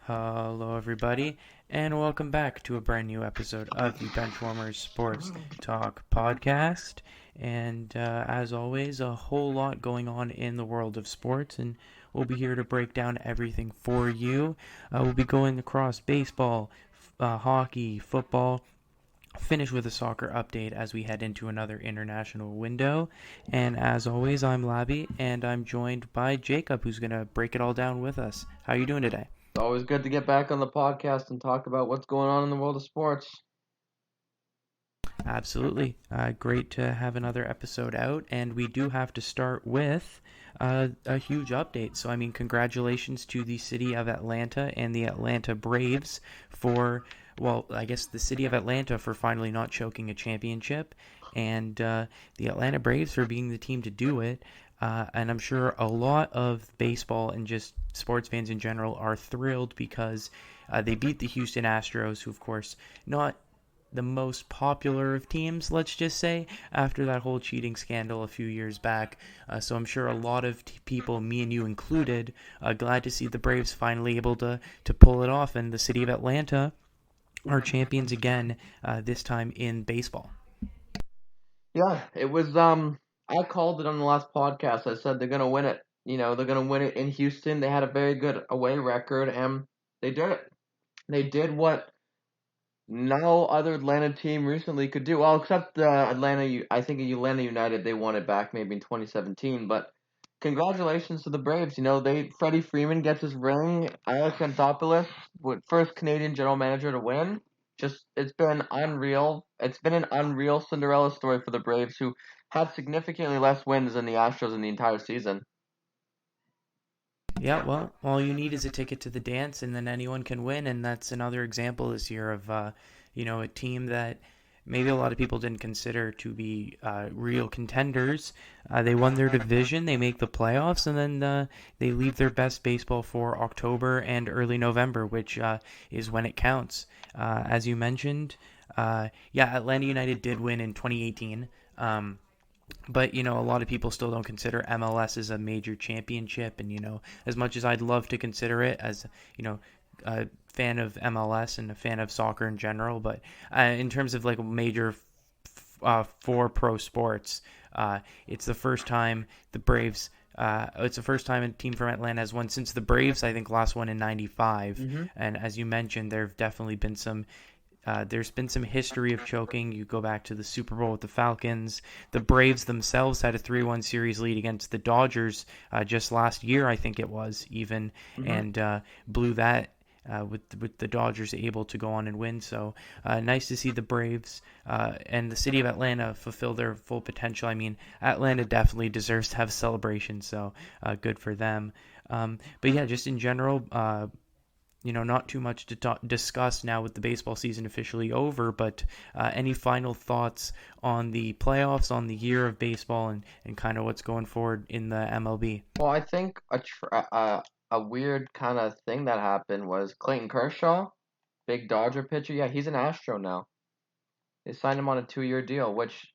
Hello, everybody, and welcome back to a brand new episode of the Benchwarmers Sports Talk podcast. And as always, a whole lot going on in the world of sports, and we'll be here to break down everything for you. We'll be going across baseball, hockey, football, finish with a soccer update as we head into another international window. And as always, I'm Labi, and I'm joined by Jacob, who's going to break it all down with us. How are you doing today? It's always good to get back on the podcast and talk about what's going on in the world of sports. Absolutely. Great to have another episode out. And we do have to start with a huge update. So, congratulations to the city of Atlanta and the Atlanta Braves for, I guess the city of Atlanta for finally not choking a championship. And the Atlanta Braves for being the team to do it. And I'm sure a lot of baseball and just sports fans in general are thrilled because they beat the Houston Astros, who, of course, not the most popular of teams, let's just say, after that whole cheating scandal a few years back. So I'm sure a lot of people, me and you included, glad to see the Braves finally able to pull it off, and the city of Atlanta are champions again, this time in baseball. Yeah, it was. I called it on the last podcast. I said they're gonna win it. They're gonna win it in Houston. They had a very good away record, and they did it. They did what no other Atlanta team recently could do. Well, except Atlanta. I think Atlanta United. They won it back maybe in 2017, but. Congratulations to the Braves. Freddie Freeman gets his ring. Alex Anthopoulos, first Canadian general manager to win. It's been unreal. It's been an unreal Cinderella story for the Braves, who had significantly less wins than the Astros in the entire season. Yeah, well, all you need is a ticket to the dance, and then anyone can win. And that's another example this year of, a team that maybe a lot of people didn't consider to be real contenders. They won their division, they make the playoffs, and then they leave their best baseball for October and early November, which is when it counts. As you mentioned, Atlanta United did win in 2018. But, a lot of people still don't consider MLS as a major championship. And, as much as I'd love to consider it as, a fan of MLS and a fan of soccer in general, but in terms of like a major for pro sports, it's the first time the Braves. It's the first time a team from Atlanta has won since the Braves, I think, last one in '95. Mm-hmm. And as you mentioned, there have definitely been there's been some history of choking. You go back to the Super Bowl with the Falcons. The Braves themselves had a 3-1 series lead against the Dodgers just last year, I think it was, even, and blew that with the Dodgers able to go on and win. So nice to see the Braves and the city of Atlanta fulfill their full potential. Atlanta definitely deserves to have a celebration, so good for them. But yeah, just in general, not too much to discuss now with the baseball season officially over, but any final thoughts on the playoffs, on the year of baseball, and kind of what's going forward in the MLB? Well, I think a weird kind of thing that happened was Clayton Kershaw, big Dodger pitcher. Yeah, he's an Astro now. They signed him on a 2-year deal, which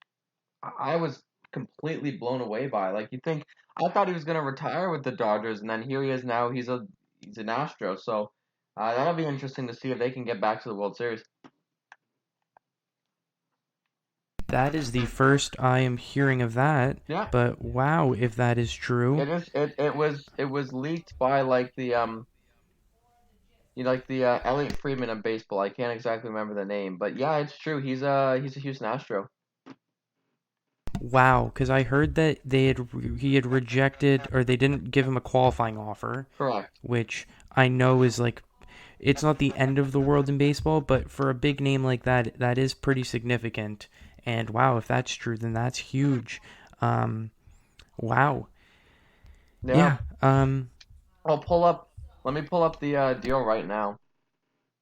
I was completely blown away by. Like, I thought he was gonna retire with the Dodgers, and then here he is now. He's an Astro, so that'll be interesting to see if they can get back to the World Series. That is the first I am hearing of that. Yeah, But wow, if that is true. it is. It was leaked by Elliot Friedman of baseball. I can't exactly remember the name, but yeah, it's true. He's a Houston Astro. Wow, because I heard that he had rejected, or they didn't give him a qualifying offer, Correct. which I know is like, it's not the end of the world in baseball, but for a big name like that, that is pretty significant. And wow, if that's true, then that's huge. Wow. Yeah. Yeah. I'll pull up. Let me pull up the deal right now,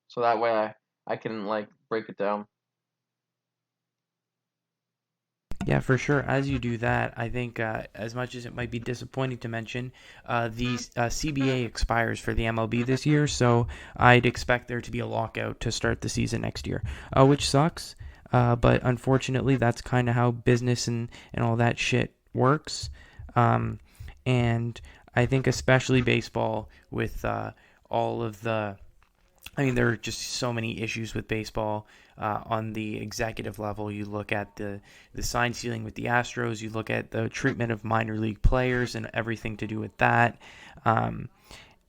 so that way I can break it down. Yeah, for sure. As you do that, I think as much as it might be disappointing to mention, the CBA expires for the MLB this year, so I'd expect there to be a lockout to start the season next year, which sucks. But unfortunately, that's kind of how business and all that shit works. And I think especially baseball with all of the I mean, there are just so many issues with baseball on the executive level. You look at the sign stealing with the Astros. You look at the treatment of minor league players and everything to do with that. Um,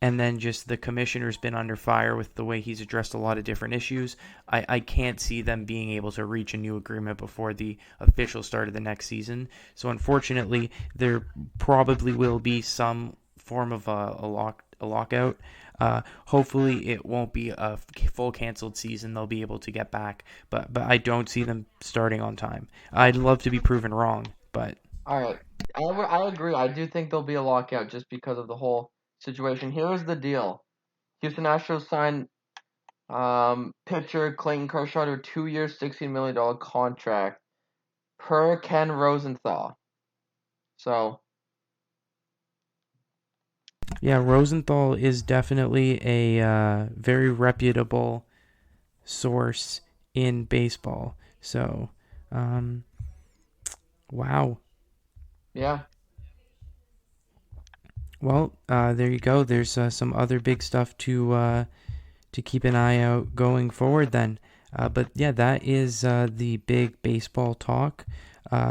and then just the commissioner's been under fire with the way he's addressed a lot of different issues. I can't see them being able to reach a new agreement before the official start of the next season. So unfortunately, there probably will be some form of a lockout. Hopefully, it won't be a full canceled season. They'll be able to get back, but I don't see them starting on time. I'd love to be proven wrong, but All right, I agree. I do think there'll be a lockout just because of the whole situation. Here's the deal: Houston Astros signed pitcher Clayton Kershaw to a 2-year, $16 million contract per Ken Rosenthal. So yeah, Rosenthal is definitely a very reputable source in baseball. So, um, wow. yeah, Well, there you go. There's some other big stuff to keep an eye out going forward. Then, but yeah, that is the big baseball talk.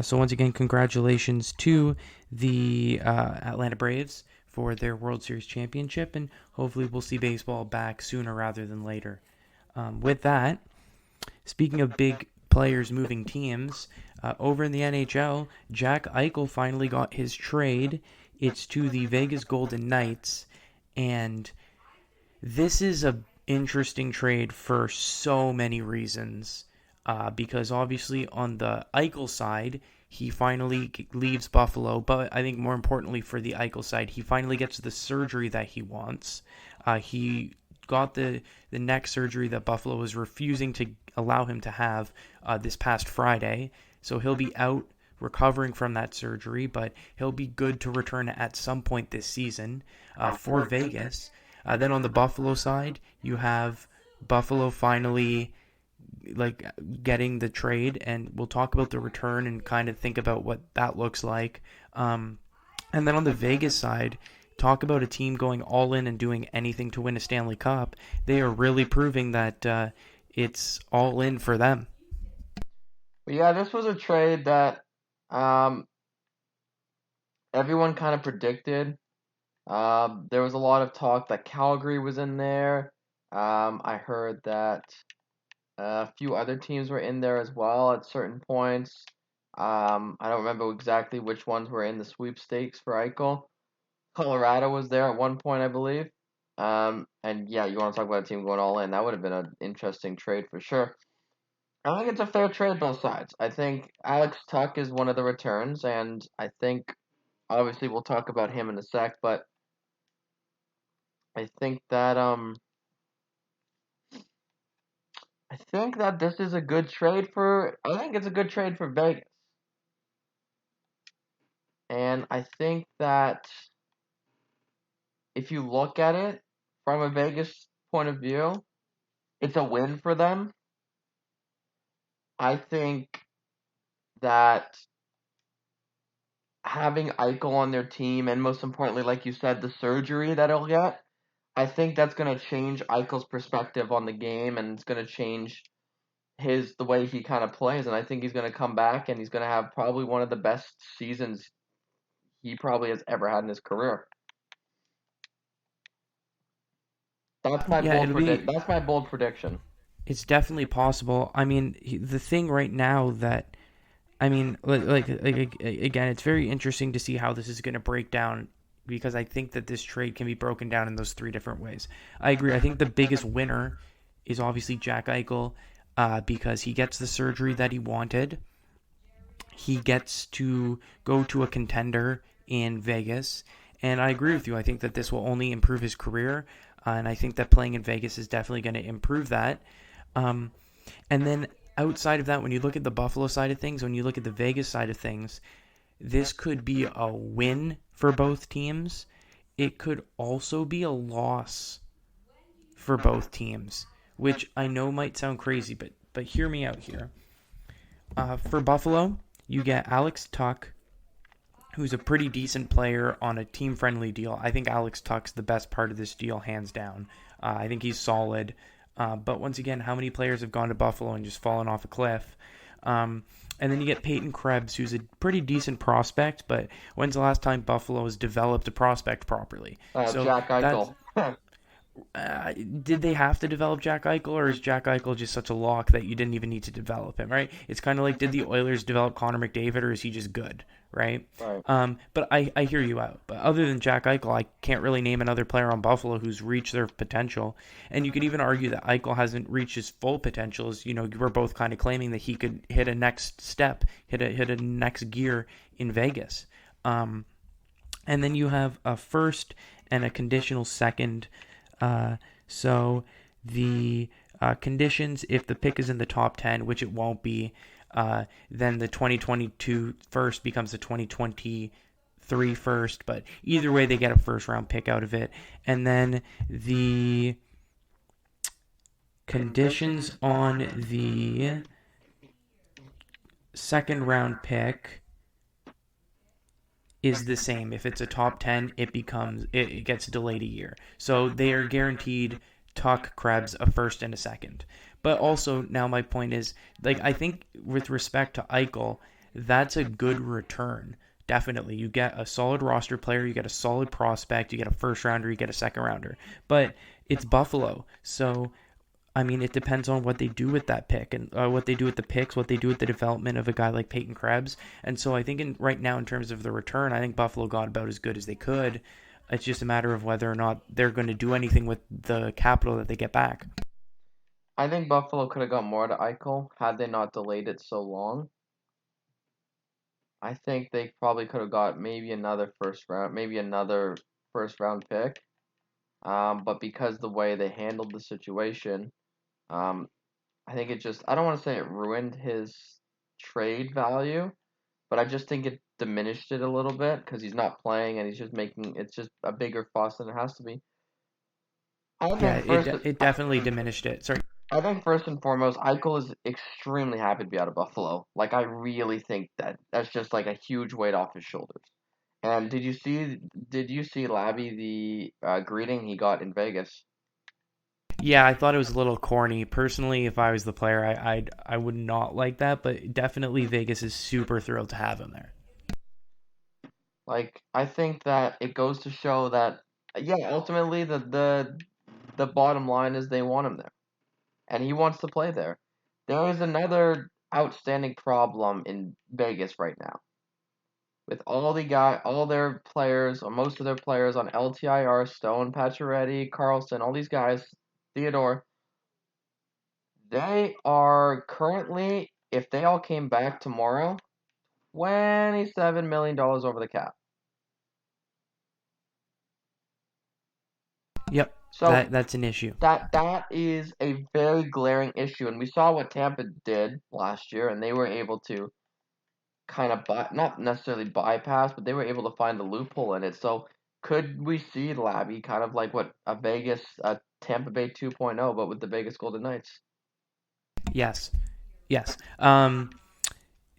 So once again, congratulations to the Atlanta Braves for their World Series championship, and hopefully we'll see baseball back sooner rather than later. With that, speaking of big players moving teams, over in the NHL, Jack Eichel finally got his trade. It's to the Vegas Golden Knights, and this is a interesting trade for so many reasons. Because obviously on the Eichel side, he finally leaves Buffalo, but I think more importantly for the Eichel side, he finally gets the surgery that he wants. He got the neck surgery that Buffalo was refusing to allow him to have this past Friday. So he'll be out recovering from that surgery, but he'll be good to return at some point this season for Vegas. Then on the Buffalo side, you have Buffalo finally getting the trade, and we'll talk about the return and kind of think about what that looks like. And then on the Vegas side, talk about a team going all in and doing anything to win a Stanley Cup. They are really proving that it's all in for them. but yeah, this was a trade that um, everyone kind of predicted. There was a lot of talk that Calgary was in there. I heard that a few other teams were in there as well at certain points. I don't remember exactly which ones were in the sweepstakes for Eichel. Colorado was there at one point, I believe. And yeah, you want to talk about a team going all in? That would have been an interesting trade for sure. I think it's a fair trade both sides. I think Alex Tuck is one of the returns, and I think obviously we'll talk about him in a sec, but I think that this is a good trade for. I think it's a good trade for Vegas, and I think that if you look at it from a Vegas point of view, it's a win for them. I think that having Eichel on their team, and most importantly, like you said, the surgery that he'll get, I think that's going to change Eichel's perspective on the game, and it's going to change the way he kind of plays. And I think he's going to come back, and he's going to have probably one of the best seasons he probably has ever had in his career. That's my Yeah, bold it'll be. That's my bold prediction. It's definitely possible. I mean, the thing right now that I mean, again, it's very interesting to see how this is going to break down because I think that this trade can be broken down in those three different ways. I agree. I think the biggest winner is obviously Jack Eichel because he gets the surgery that he wanted. He gets to go to a contender in Vegas. And I agree with you. I think that this will only improve his career. And I think that playing in Vegas is definitely going to improve that. And then outside of that, when you look at the Buffalo side of things, when you look at the Vegas side of things, this could be a win for both teams. It could also be a loss for both teams, which I know might sound crazy, but hear me out here. For Buffalo, you get Alex Tuck, who's a pretty decent player on a team-friendly deal. I think Alex Tuch's the best part of this deal, hands down. I think he's solid. But once again, how many players have gone to Buffalo and just fallen off a cliff? And then you get Peyton Krebs, who's a pretty decent prospect, but when's the last time Buffalo has developed a prospect properly? So Jack Eichel. did they have to develop Jack Eichel, or is Jack Eichel just such a lock that you didn't even need to develop him, right? It's kind of like, did the Oilers develop Connor McDavid, or is he just good, right? Right. But I hear you out. But other than Jack Eichel, I can't really name another player on Buffalo who's reached their potential. And you could even argue that Eichel hasn't reached his full potential. As, you know, you were both kind of claiming that he could hit a next step, hit a next gear in Vegas. And then you have a first and a conditional second. So the conditions, if the pick is in the top 10, which it won't be, then the 2022 first becomes the 2023 first. But either way, they get a first round pick out of it. And then the conditions on the second round pick is the same. If it's a top 10, it gets delayed a year. So they are guaranteed Tuch, Krebs, a first and a second. But also, now my point is, like, I think with respect to Eichel, that's a good return. Definitely. You get a solid roster player, you get a solid prospect, you get a first rounder, you get a second rounder. But it's Buffalo. So, I mean, it depends on what they do with that pick and what they do with the picks, what they do with the development of a guy like Peyton Krebs. And so I think right now, in terms of the return, I think Buffalo got about as good as they could. It's just a matter of whether or not they're going to do anything with the capital that they get back. I think Buffalo could have got more to Eichel had they not delayed it so long. I think they probably could have got maybe another first round pick. But because the way they handled the situation, I think I don't want to say it ruined his trade value, but I just think it diminished it a little bit because he's not playing and it's just a bigger fuss than it has to be. Yeah, it definitely diminished it. Sorry. I think first and foremost, Eichel is extremely happy to be out of Buffalo. Like, I really think that's just like a huge weight off his shoulders. And did you see Labi, the greeting he got in Vegas? Yeah, I thought it was a little corny. Personally, if I was the player, I would not like that, but definitely Vegas is super thrilled to have him there. Like, I think that it goes to show that, yeah, ultimately the bottom line is they want him there, and he wants to play there. There is another outstanding problem in Vegas right now with all their players, or most of their players on LTIR, Stone, Pacioretty, Carlson, all these guys, Theodore. They are currently, if they all came back tomorrow, $27 million over the cap. Yep, So that's an issue. that is a very glaring issue, and we saw what Tampa did last year, and they were able to kind of not necessarily bypass, but they were able to find a loophole in it. So could we see Labi kind of like what a Tampa Bay 2.0, but with the Vegas Golden Knights? Yes. Yeah,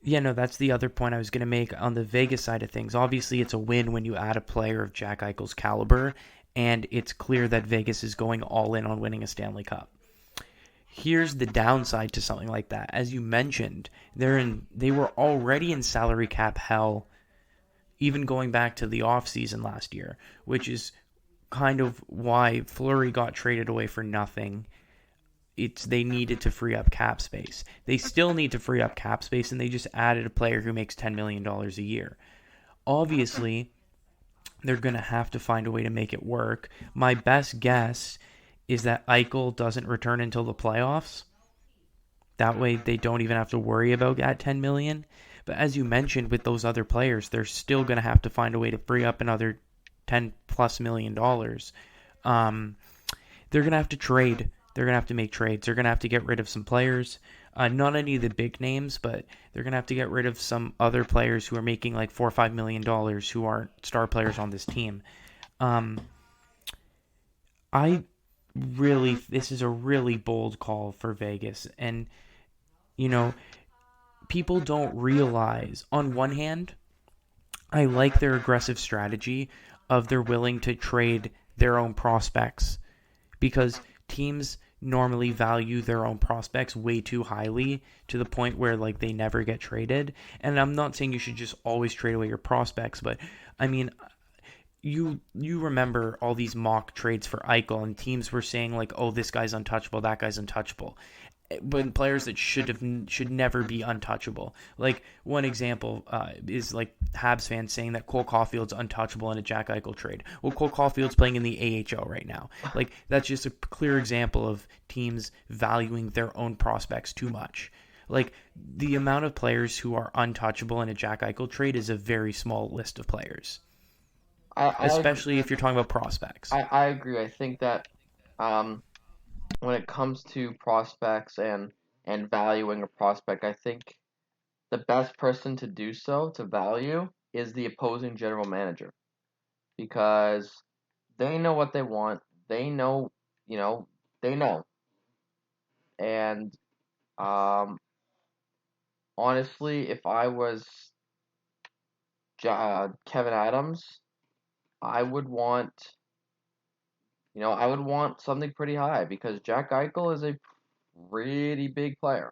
no, that's the other point I was going to make on the Vegas side of things. Obviously, it's a win when you add a player of Jack Eichel's caliber, and it's clear that Vegas is going all in on winning a Stanley Cup. Here's the downside to something like that. As you mentioned, they were already in salary cap hell, even going back to the offseason last year, which is kind of why Fleury got traded away for nothing. They needed to free up cap space. They still need to free up cap space, and they just added a player who makes $10 million a year. Obviously, they're going to have to find a way to make it work. My best guess is that Eichel doesn't return until the playoffs. That way, they don't even have to worry about that $10 million. But as you mentioned, with those other players, they're still going to have to find a way to free up another $10+ million. They're going to have to trade. They're going to have to make trades. They're going to have to get rid of some players. Not any of the big names, but they're going to have to get rid of some other players who are making like $4 or $5 million who aren't star players on this team. This is a really bold call for Vegas. And, people don't realize, on one hand, I like their aggressive strategy of they're willing to trade their own prospects because teams normally value their own prospects way too highly to the point where like they never get traded. And I'm not saying you should just always trade away your prospects, but I mean you remember all these mock trades for Eichel and teams were saying like, oh, this guy's untouchable, that guy's untouchable, but players that should never be untouchable. Like one example is like Habs fans saying that Cole Caulfield's untouchable in a Jack Eichel trade. Well, Cole Caulfield's playing in the AHL right now. Like that's just a clear example of teams valuing their own prospects too much. Like the amount of players who are untouchable in a Jack Eichel trade is a very small list of players, especially if you're talking about prospects. I agree. I think that when it comes to prospects and valuing a prospect, I think the best person to do so, to value, is the opposing general manager, because they know what they want. They know, they know. And honestly, if I was Kevin Adams, I would want, I would want something pretty high because Jack Eichel is a pretty big player.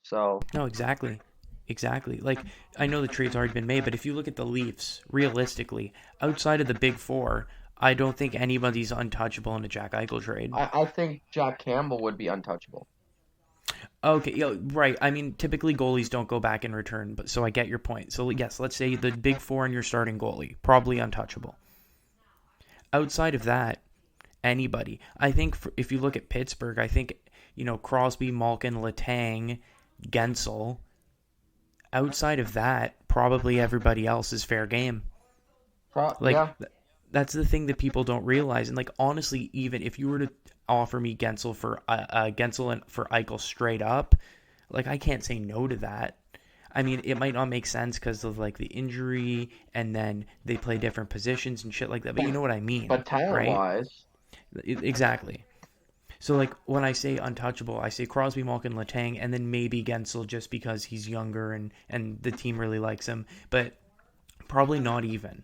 So No, exactly. Exactly. Like, I know the trade's already been made, but if you look at the Leafs, realistically, outside of the big four, I don't think anybody's untouchable in a Jack Eichel trade. I think Jack Campbell would be untouchable. Okay, yeah, right. I mean, typically goalies don't go back in return, but so I get your point. So yes, let's say the big four and your starting goalie, probably untouchable. Outside of that, anybody. I think if you look at Pittsburgh, I think, Crosby, Malkin, Letang, Gensel. Outside of that, probably everybody else is fair game. Yeah. That's the thing that people don't realize. And like honestly, even if you were to offer me Gensel and for Eichel straight up, like I can't say no to that. I mean, it might not make sense because of like the injury, and then they play different positions and shit like that. But you know what I mean, but talent-wise, right? Exactly. So, like, when I say untouchable, I say Crosby, Malkin, Letang, and then maybe Gensel just because he's younger and the team really likes him. But probably not even.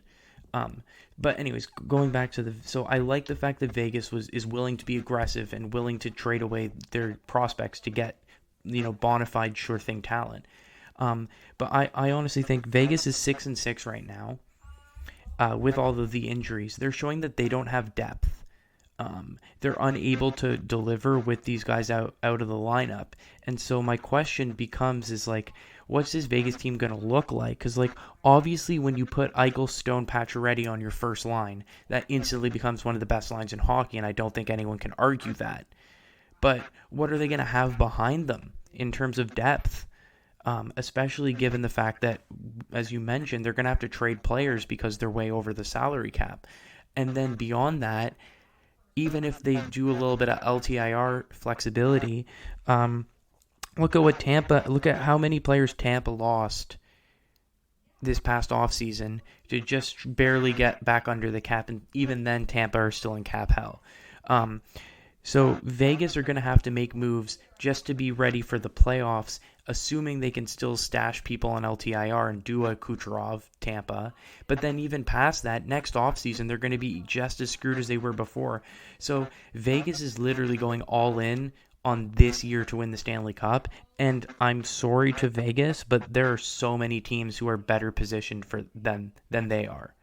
But anyways, going back to so I like the fact that Vegas is willing to be aggressive and willing to trade away their prospects to get, bona fide sure thing talent. But I honestly think Vegas is 6-6 right now. With all of the injuries, they're showing that they don't have depth. They're unable to deliver with these guys out of the lineup. And so my question becomes is like, what's this Vegas team going to look like? Because like, obviously when you put Eichel, Stone, Pacioretty on your first line, that instantly becomes one of the best lines in hockey, and I don't think anyone can argue that. But what are they going to have behind them in terms of depth? Especially given the fact that, as you mentioned, they're going to have to trade players because they're way over the salary cap. And then beyond that, even if they do a little bit of LTIR flexibility, look at how many players Tampa lost this past offseason to just barely get back under the cap, and even then Tampa are still in cap hell. So Vegas are going to have to make moves just to be ready for the playoffs, assuming they can still stash people on LTIR and do a Kucherov Tampa. But then even past that, next offseason, they're going to be just as screwed as they were before. So Vegas is literally going all in on this year to win the Stanley Cup. And I'm sorry to Vegas, but there are so many teams who are better positioned for than they are.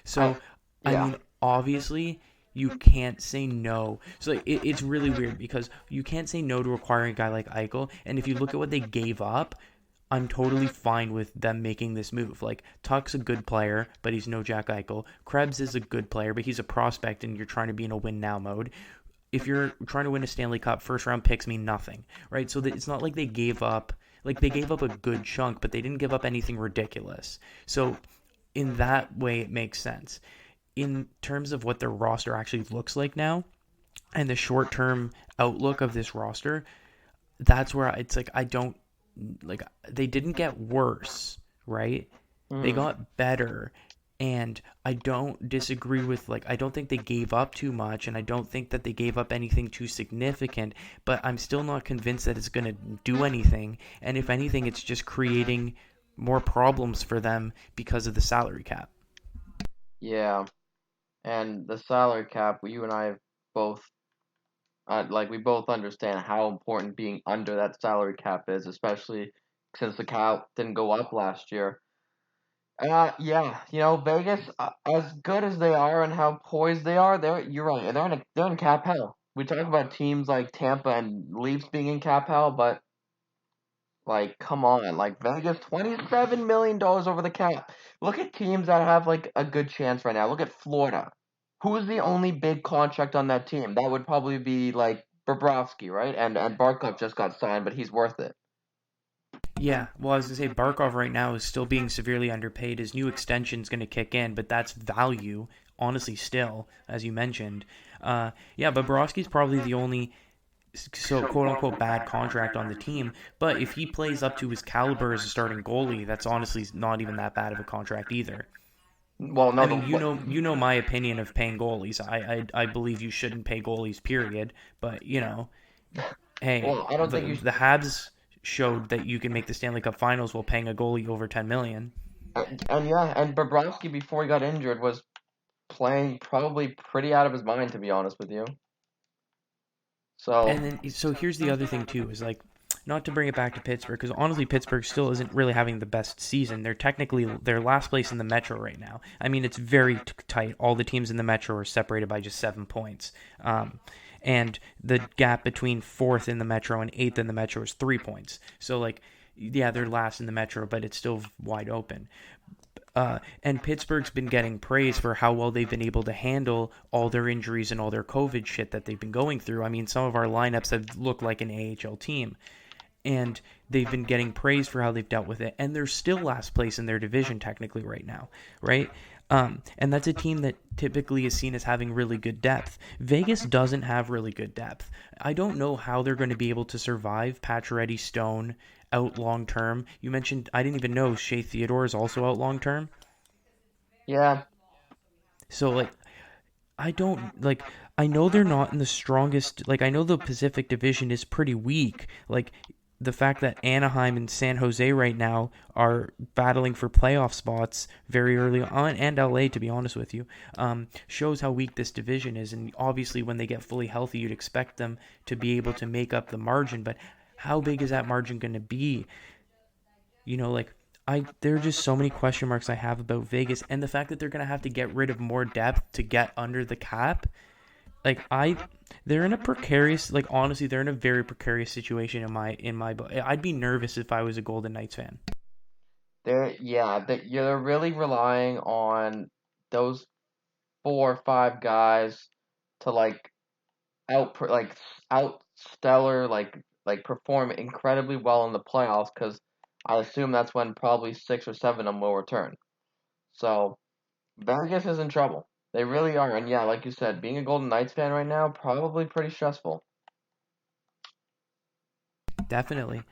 So, I mean, obviously, you can't say no. So it's really weird because you can't say no to acquiring a guy like Eichel. And if you look at what they gave up, I'm totally fine with them making this move. Like, Tuck's a good player, but he's no Jack Eichel. Krebs is a good player, but he's a prospect, and you're trying to be in a win-now mode. If you're trying to win a Stanley Cup, first-round picks mean nothing, right? So it's not like they gave up. Like, they gave up a good chunk, but they didn't give up anything ridiculous. So in that way, it makes sense. In terms of what their roster actually looks like now and the short-term outlook of this roster, that's where it's like they didn't get worse, right? They got better, and I don't disagree with I don't think they gave up too much, and I don't think that they gave up anything too significant, but I'm still not convinced that it's going to do anything, and if anything, it's just creating more problems for them because of the salary cap. Yeah, and the salary cap, you and I have both, we both understand how important being under that salary cap is, especially since the cap didn't go up last year. Yeah, Vegas, as good as they are and how poised they are, you're right, they're in cap hell. We talk about teams like Tampa and Leafs being in cap hell, but like, come on, like Vegas, $27 million over the cap. Look at teams that have like a good chance right now. Look at Florida. Who's the only big contract on that team? That would probably be like Bobrovsky, right? And Barkov just got signed, but he's worth it. Yeah, well, I was going to say Barkov right now is still being severely underpaid. His new extension's going to kick in, but that's value, honestly, still, as you mentioned. Yeah, Bobrovsky's probably the only quote-unquote bad contract on the team, but if he plays up to his caliber as a starting goalie, that's honestly not even that bad of a contract either. Well, no, I mean, you know my opinion of paying goalies. I believe you shouldn't pay goalies, period. But hey, well, I don't think you. the Habs showed that you can make the Stanley Cup Finals while paying a goalie over $10 million. And Bobrovsky before he got injured was playing probably pretty out of his mind, to be honest with you. So. And then, so here's the other thing too, is like, not to bring it back to Pittsburgh, because honestly, Pittsburgh still isn't really having the best season. They're last place in the Metro right now. I mean, it's very tight. All the teams in the Metro are separated by just 7 points. And the gap between 4th in the Metro and 8th in the Metro is 3 points. So, like, yeah, they're last in the Metro, but it's still wide open. And Pittsburgh's been getting praise for how well they've been able to handle all their injuries and all their COVID shit that they've been going through. I mean, some of our lineups have looked like an AHL team. And they've been getting praise for how they've dealt with it. And they're still last place in their division technically right now, right? And that's a team that typically is seen as having really good depth. Vegas doesn't have really good depth. I don't know how they're going to be able to survive Pacioretty, Stone out long term. You mentioned, I didn't even know Shea Theodore is also out long term. Yeah. So, like, I know they're not in the strongest, like, I know the Pacific Division is pretty weak. Like, the fact that Anaheim and San Jose right now are battling for playoff spots very early on, and LA, to be honest with you, shows how weak this division is. And obviously, when they get fully healthy, you'd expect them to be able to make up the margin. But how big is that margin going to be? There are just so many question marks I have about Vegas, and the fact that they're going to have to get rid of more depth to get under the cap. They're in a precarious, honestly, they're in a very precarious situation in my book. I'd be nervous if I was a Golden Knights fan. You're really relying on those 4 or 5 guys to out stellar, perform incredibly well in the playoffs, because I assume that's when probably 6 or 7 of them will return. So Vegas is in trouble. They really are. And yeah, like you said, being a Golden Knights fan right now, probably pretty stressful. Definitely.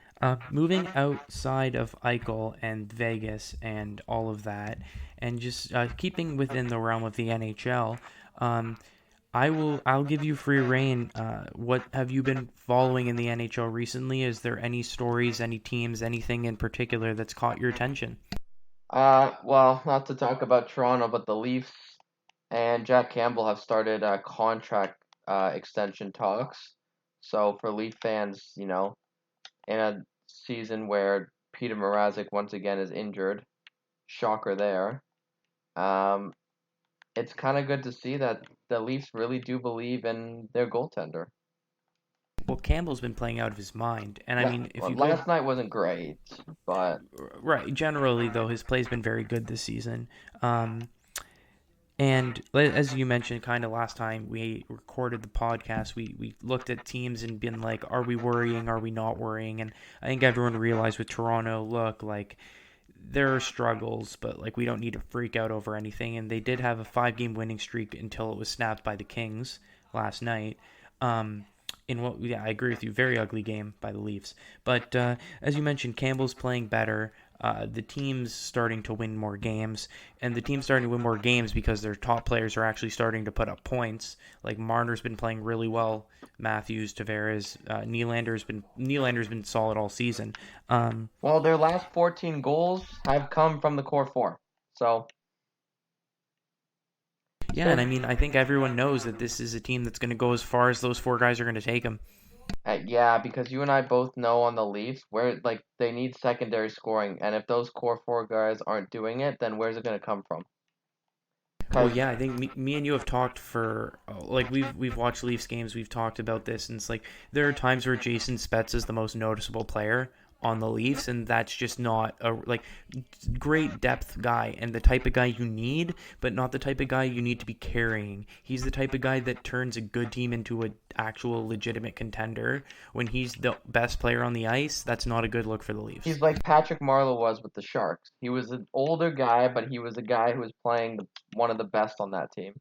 Moving outside of Eichel and Vegas and all of that, and just keeping within the realm of the NHL, I'll give you free reign. What have you been following in the NHL recently? Is there any stories, any teams, anything in particular that's caught your attention? Well, not to talk about Toronto, but the Leafs and Jack Campbell have started contract extension talks. So for Leaf fans, in a season where Peter Mrazek once again is injured, shocker there. It's kind of good to see that the Leafs really do believe in their goaltender. Well, Campbell's been playing out of his mind, and I mean, last night wasn't great, but right, generally though, his play's been very good this season. And as you mentioned, kind of last time we recorded the podcast, we looked at teams and been like, are we worrying? Are we not worrying? And I think everyone realized with Toronto, look, like, there are struggles, but like we don't need to freak out over anything. And they did have a 5-game winning streak until it was snapped by the Kings last night. I agree with you, very ugly game by the Leafs. But as you mentioned, Campbell's playing better. the team's starting to win more games, and the team's starting to win more games because their top players are actually starting to put up points. Like Marner's been playing really well. Matthews, Tavares, Nylander's been solid all season. Well, their last 14 goals have come from the core four. So Yeah, and I mean, I think everyone knows that this is a team that's going to go as far as those four guys are going to take them. yeah, because you and I both know on the Leafs where like they need secondary scoring, and if those core four guys aren't doing it, then where's it going to come from? Well, 'Cause yeah, I think me and you have talked for like we've watched Leafs games. We've talked about this, and it's like there are times where Jason Spezza is the most noticeable player on the Leafs, and that's just not a like great depth guy and the type of guy you need, but not the type of guy you need to be carrying. He's the type of guy that turns a good team into an actual legitimate contender. When he's the best player on the ice, that's not a good look for the Leafs. he's like Patrick Marleau was with the Sharks. He was an older guy, but he was a guy who was playing one of the best on that team.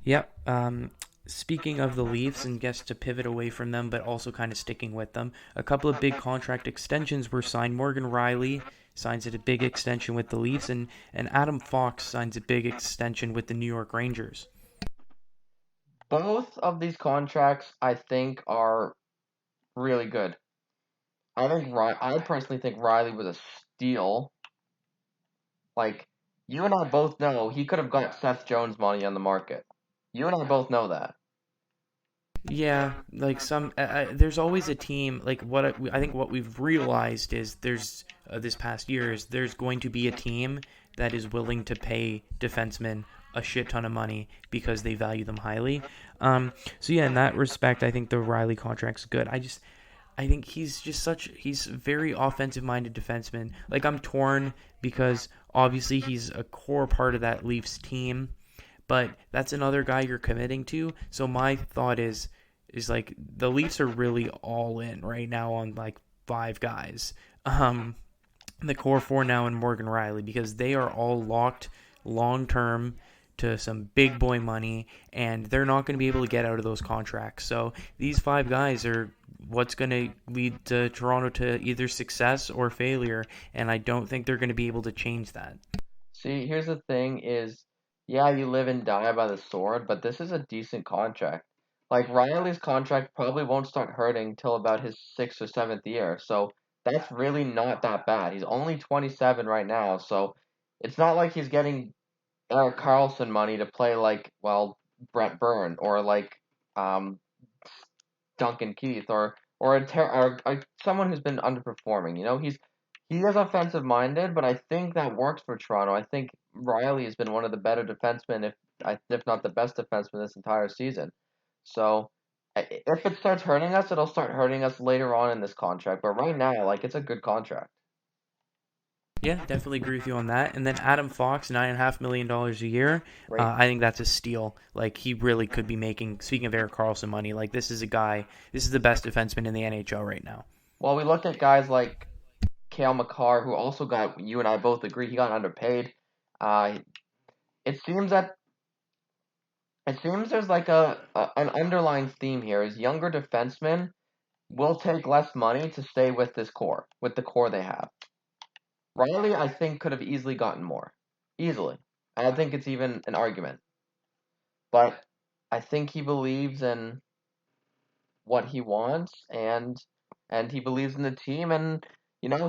Yep. Speaking of the Leafs, and guess to pivot away from them, but also kind of sticking with them, a couple of big contract extensions were signed. Morgan Rielly signs a big extension with the Leafs, and Adam Fox signs a big extension with the New York Rangers. Both of these contracts, I think, are really good. I personally think Riley was a steal. Like you and I both know, he could have got Seth Jones money on the market. You and I both know that. Yeah, like there's always a team. Like I think what we've realized is there's this past year is there's going to be a team that is willing to pay defensemen a shit ton of money because they value them highly. So yeah, in that respect, I think the Riley contract's good. I think he's very offensive minded defenseman. Like I'm torn because obviously he's a core part of that Leafs team, but that's another guy you're committing to. So my thought is like the Leafs are really all in right now on like five guys. The core four now and Morgan Rielly, because they are all locked long term to some big boy money, and they're not going to be able to get out of those contracts. So these five guys are what's going to lead to Toronto to either success or failure, and I don't think they're going to be able to change that. See, here's the thing is, yeah, you live and die by the sword, but this is a decent contract. Like Riley's contract probably won't start hurting till about his sixth or seventh year, so that's really not that bad. He's only 27 right now, so it's not like he's getting Eric Carlson money to play like, well, Brent Byrne or like um Duncan Keith or someone who's been underperforming. You know, he is offensive minded, but I think that works for Toronto. I think Riley has been one of the better defensemen, if not the best defenseman this entire season. So if it starts hurting us, it'll start hurting us later on in this contract. But right now, like it's a good contract. Yeah, definitely agree with you on that. And then Adam Fox, $9.5 million a year. Right. I think that's a steal. Like he really could be making. Speaking of Eric Carlson money, like this is a guy. This is the best defenseman in the NHL right now. Well, we look at guys like Cale Makar, who also got, you and I both agree, he got underpaid. Uh, it seems that it seems there's like an underlying theme here. Is younger defensemen will take less money to stay with with the core they have. Riley, I think, could have easily gotten more. Easily. I don't think it's even an argument. But I think he believes in what he wants and he believes in the team and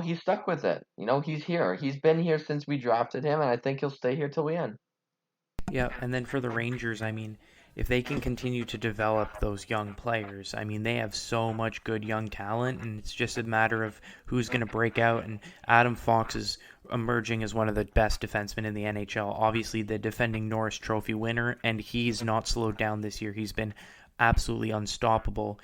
he's stuck with it. He's here. He's been here since we drafted him and I think he'll stay here till we end. Yeah, and then for the Rangers, I mean, if they can continue to develop those young players, I mean, they have so much good young talent, and it's just a matter of who's going to break out. And Adam Fox is emerging as one of the best defensemen in the NHL. Obviously, the defending Norris Trophy winner, and he's not slowed down this year. He's been absolutely unstoppable.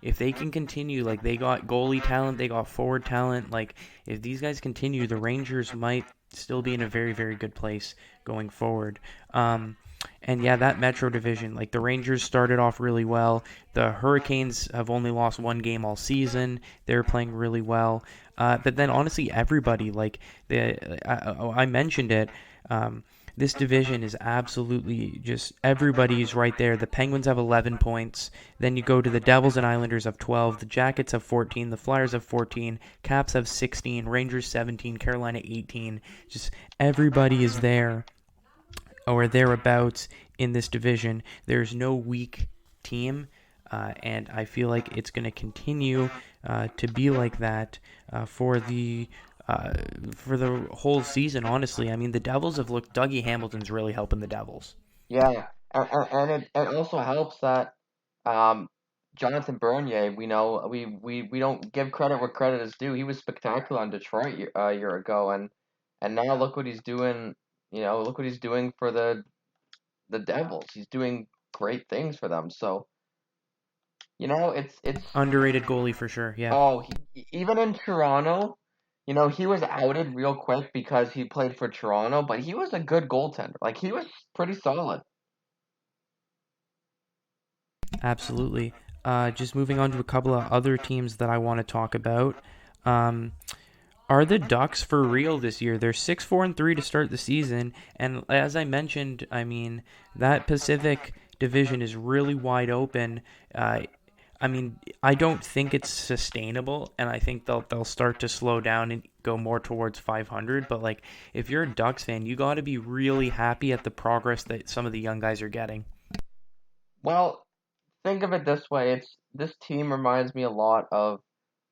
If they can continue, like they got goalie talent, they got forward talent. Like if these guys continue, the Rangers might still be in a very, very good place going forward. And yeah, that Metro division, like the Rangers started off really well. The Hurricanes have only lost one game all season. They're playing really well. But then honestly, everybody, like I mentioned it, the this division is absolutely just everybody's right there. The Penguins have 11 points. Then you go to the Devils and Islanders have 12. The Jackets have 14. The Flyers have 14. Caps have 16. Rangers 17. Carolina 18. Just everybody is there or thereabouts in this division. There's no weak team, and I feel like it's going to continue to be like that for the whole season. Honestly, I mean, the Devils have looked. Dougie Hamilton's really helping the Devils. Yeah, and it also helps that um, Jonathan Bernier, we don't give credit where credit is due. He was spectacular on Detroit a year ago, and now look what he's doing. Look what he's doing for the Devils. He's doing great things for them. So it's Underrated goalie for sure. Yeah, oh even in Toronto, he was outed real quick because he played for Toronto, but he was a good goaltender. Like he was pretty solid. absolutely. Just moving on to a couple of other teams that I want to talk about. Um, Are the Ducks for real this year? They're 6-4-3 to start the season, and as I mentioned, I mean that Pacific division is really wide open. I mean, I don't think it's sustainable, and I think they'll start to slow down and go more towards 500. But like, if you're a Ducks fan, you got to be really happy at the progress that some of the young guys are getting. Well, think of it this way. This team reminds me a lot of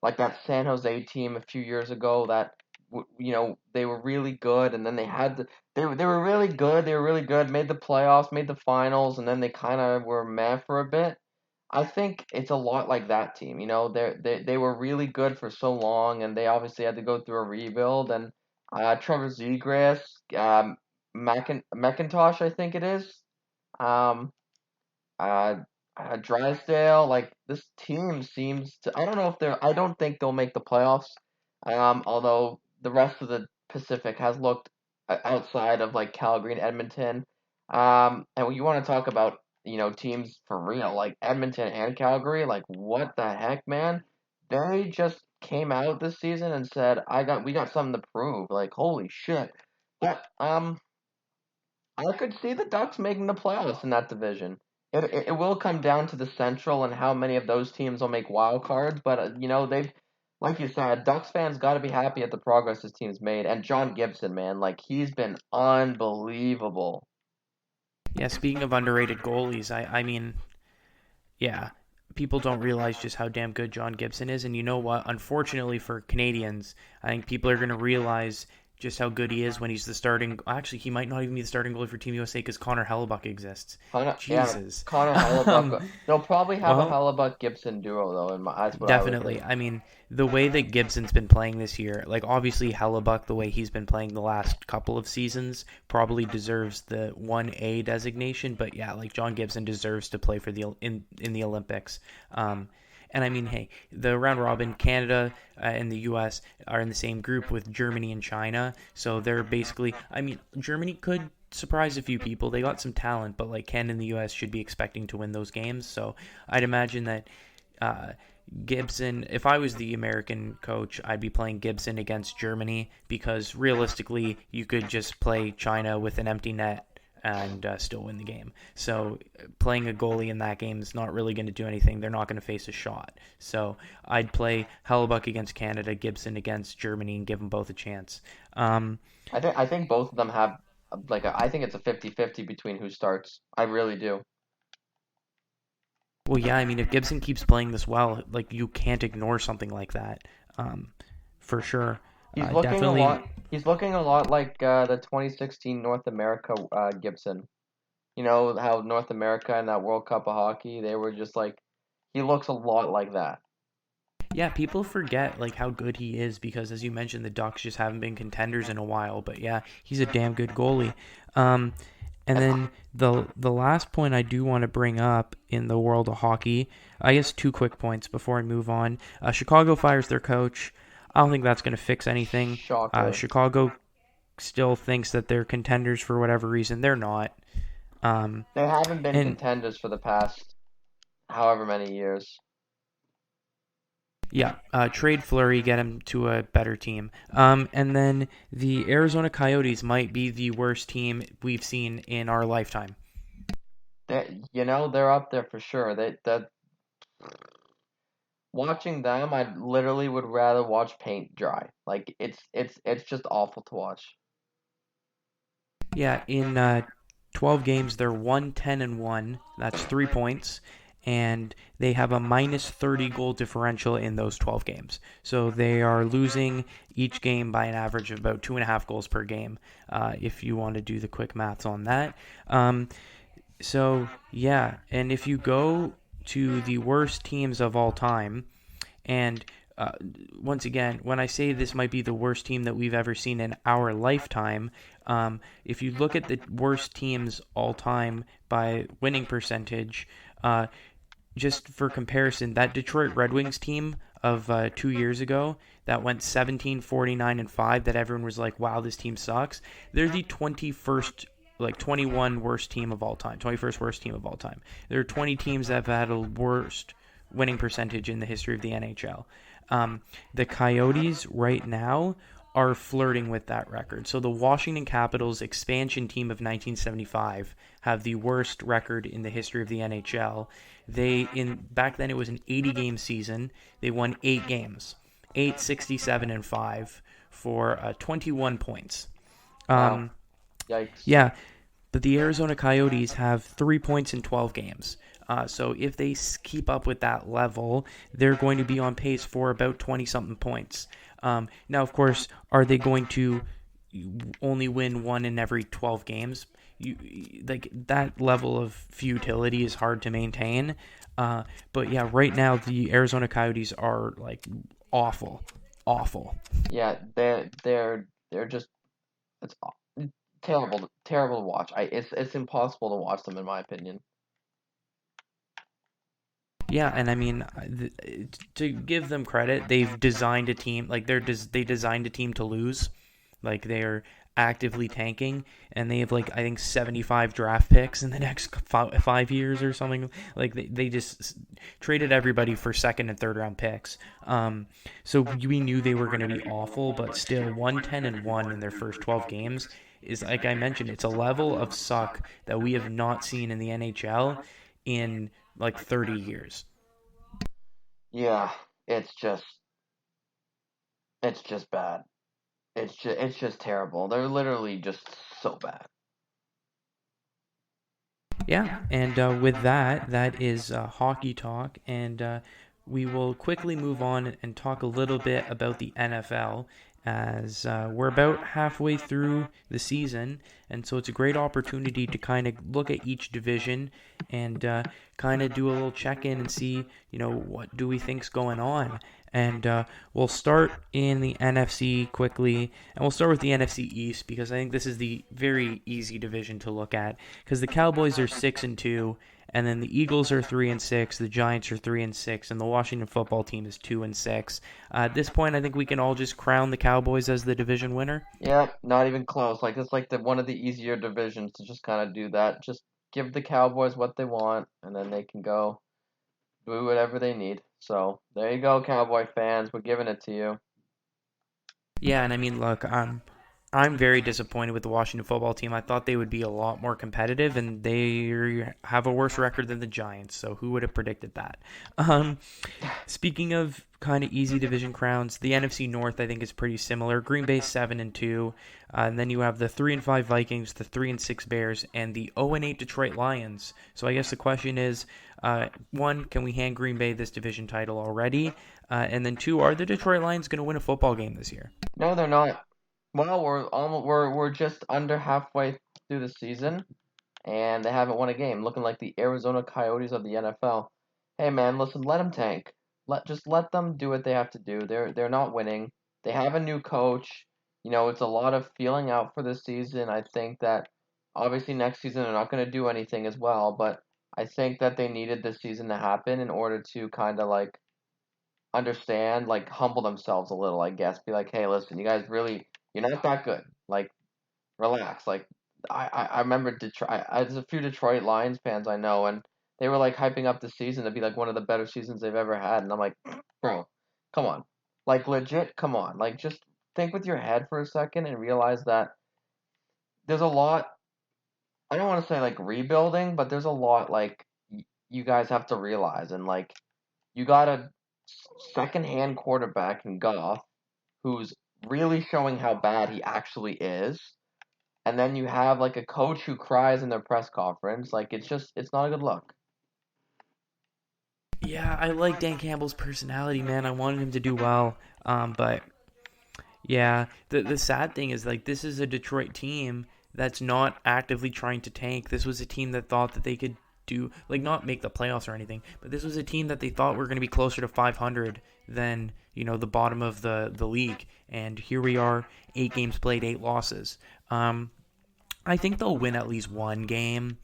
like that San Jose team a few years ago that they were really good and then they were really good. They were really good, made the playoffs, made the finals, and then they kind of were meh for a bit. I think it's a lot like that team. They were really good for so long, and they obviously had to go through a rebuild. And Trevor Zegras, McIntosh, I think it is. Um, uh, Drysdale, like this team seems to. I don't know if they're. I don't think they'll make the playoffs. Although the rest of the Pacific has looked outside of like Calgary and Edmonton. And when you want to talk about teams for real, like Edmonton and Calgary, like what the heck, man? They just came out this season and said, we got something to prove." Like holy shit. But I could see the Ducks making the playoffs in that division. It will come down to the Central and how many of those teams will make wild cards. But they've, like you said, Ducks fans got to be happy at the progress this team's made. And John Gibson, man, like he's been unbelievable. Yeah, speaking of underrated goalies, I mean, yeah, people don't realize just how damn good John Gibson is. And you know what? Unfortunately for Canadians, I think people are going to realize just how good he is when he's the starting. Actually, he might not even be the starting goalie for Team USA because Connor Hellebuck exists. Jesus. Connor Hellebuck. They'll probably have a Well, Hellebuck Gibson duo though. That's what I would definitely. think. I mean, the way that Gibson's been playing this year, like obviously Hellebuck, the way he's been playing the last couple of seasons, probably deserves the 1A designation. But yeah, like John Gibson deserves to play for in the Olympics. And I mean, hey, the round robin, Canada and the U.S. are in the same group with Germany and China. So they're basically, I mean, Germany could surprise a few people. They got some talent, but like Canada and the U.S. should be expecting to win those games. So I'd imagine that Gibson, if I was the American coach, I'd be playing Gibson against Germany because realistically, you could just play China with an empty net and still win the game. So playing a goalie in that game is not really going to do anything. They're not going to face a shot. So I'd play Hellebuck against Canada, Gibson against Germany, and give them both a chance. I think both of them have I think it's a 50-50 between who starts. I really do. Well, yeah, I mean, if Gibson keeps playing this well, like you can't ignore something like that, for sure. He's looking Definitely. a lot. He's looking a lot like the 2016 North America Gibson. You know how North America and that World Cup of hockey, they were just like, he looks a lot like that. Yeah, people forget like how good he is because, as you mentioned, the Ducks just haven't been contenders in a while. But yeah, he's a damn good goalie. And then the last point I do want to bring up in the world of hockey, I guess 2 quick points before I move on. Chicago fires their coach. I don't think that's going to fix anything. Shocker. Chicago still thinks that they're contenders for whatever reason. They're not. They haven't been And contenders for the past however many years. Yeah, trade Fleury, get him to a better team. And then the Arizona Coyotes might be the worst team we've seen in our lifetime. They're up there for sure. That watching them, I literally would rather watch paint dry. Like it's just awful to watch. Yeah, in 12 games, they're 1-10-1. That's 3 points. And they have a minus 30 goal differential in those 12 games. So they are losing each game by an average of about 2.5 goals per game, if you want to do the quick maths on that. Yeah, and if you go to the worst teams of all time, and uh, once again, when I say this might be the worst team that we've ever seen in our lifetime, if you look at the worst teams all time by winning percentage, uh, just for comparison, that Detroit Red Wings team of 2 years ago that went 17-49-5, that everyone was like, wow, this team sucks. They're the 21st, like 21 worst team of all time, 21st worst team of all time. There are 20 teams that have had a worst winning percentage in the history of the NHL. The Coyotes right now are flirting with that record. So the Washington Capitals expansion team of 1975 have the worst record in the history of the NHL. Back then it was an 80 game season. They won 8 games, 8-67-5 for 21 points. Wow, Um, yikes. yeah, but the Arizona Coyotes have 3 points in 12 games. So if they keep up with that level, they're going to be on pace for about 20 something points. Now, of course, are they going to only win one in every 12 games? Like that level of futility is hard to maintain. But yeah, right now the Arizona Coyotes are like awful, awful. Yeah, they're just it's terrible to watch. It's impossible to watch them in my opinion. Yeah, and I mean, to give them credit, they've designed a team like they designed a team to lose. Like they're actively tanking, and they have like I think 75 draft picks in the next 5 years or something. Like they just traded everybody for second and third round picks. So we knew they were going to be awful, but still 1-10-1 in their first 12 games is, like I mentioned, it's a level of suck that we have not seen in the NHL in like 30 years. Yeah, it's just it's just bad. It's just terrible. They're literally just so bad. Yeah, and with that, that is hockey talk, and we will quickly move on and talk a little bit about the NFL as we're about halfway through the season, and so it's a great opportunity to kind of look at each division and kind of do a little check-in and see, what do we think's going on. And we'll start in the NFC quickly, and we'll start with the NFC East because I think this is the very easy division to look at because the Cowboys are 6-2, and then the Eagles are 3-6, the Giants are 3-6, and the Washington Football Team is 2-6. At this point, I think we can all just crown the Cowboys as the division winner. Yeah, not even close. Like it's like the one of the easier divisions to just kind of do that. Just give the Cowboys what they want, and then they can go do whatever they need. So there you go, Cowboy fans. We're giving it to you. Yeah, and I mean, look, I'm very disappointed with the Washington Football Team. I thought they would be a lot more competitive, and they have a worse record than the Giants. So who would have predicted that? Um, Speaking of kind of easy division crowns, the NFC North I think is pretty similar. Green Bay 7-2, and then you have the 3-5 Vikings, the 3-6 Bears, and the 0-8 Detroit Lions. So I guess the question is, one, can we hand Green Bay this division title already? And then two, are the Detroit Lions going to win a football game this year? No, they're not. Well, we're just under halfway through the season, and they haven't won a game, looking like the Arizona Coyotes of the NFL. Hey man, listen, let them tank. Let them do what they have to do. They're not winning. They have a new coach. It's a lot of feeling out for this season. I think that obviously next season they're not going to do anything as well, but I think that they needed this season to happen in order to kind of like understand, like humble themselves a little, I guess. Be like, hey, listen, you guys really, you're not that good. Like, relax. Like, I remember Detroit. There's a few Detroit Lions fans I know, and they were like hyping up the season to be like one of the better seasons they've ever had, and I'm like, bro, Come on. Like, legit, come on. Like, just think with your head for a second and realize that there's a lot. I don't want to say, like, rebuilding, but there's a lot, like, you guys have to realize. And, like, you got a second-hand quarterback in Goff who's really showing how bad he actually is. And then you have, like, a coach who cries in their press conference. Like, it's not a good look. Yeah, I like Dan Campbell's personality, man. I wanted him to do well. But yeah, the sad thing is, like, this is a Detroit team that's not actively trying to tank. This was a team that thought that they could do, like, not make the playoffs or anything, but this was a team that they thought were going to be closer to 500 than, the bottom of the league. And here we are, 8 games played, 8 losses. I think they'll win at least one game.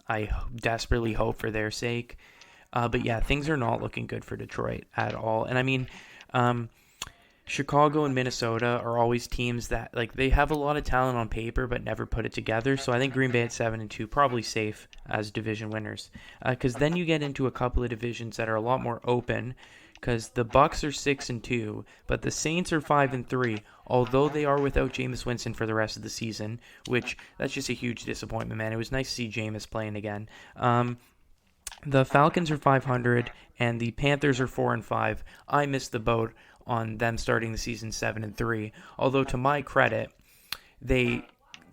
I desperately hope for their sake. But yeah, things are not looking good for Detroit at all. And I mean, Chicago and Minnesota are always teams that, like, they have a lot of talent on paper but never put it together. So I think Green Bay at 7-2 probably safe as division winners. Because then you get into a couple of divisions that are a lot more open. Because the Bucks are 6-2, but the Saints are 5-3. Although they are without Jameis Winston for the rest of the season, which that's just a huge disappointment, man. It was nice to see Jameis playing again. The Falcons are 500 and the Panthers are 4-5. I missed the boat on them starting the season 7-3. Although to my credit, they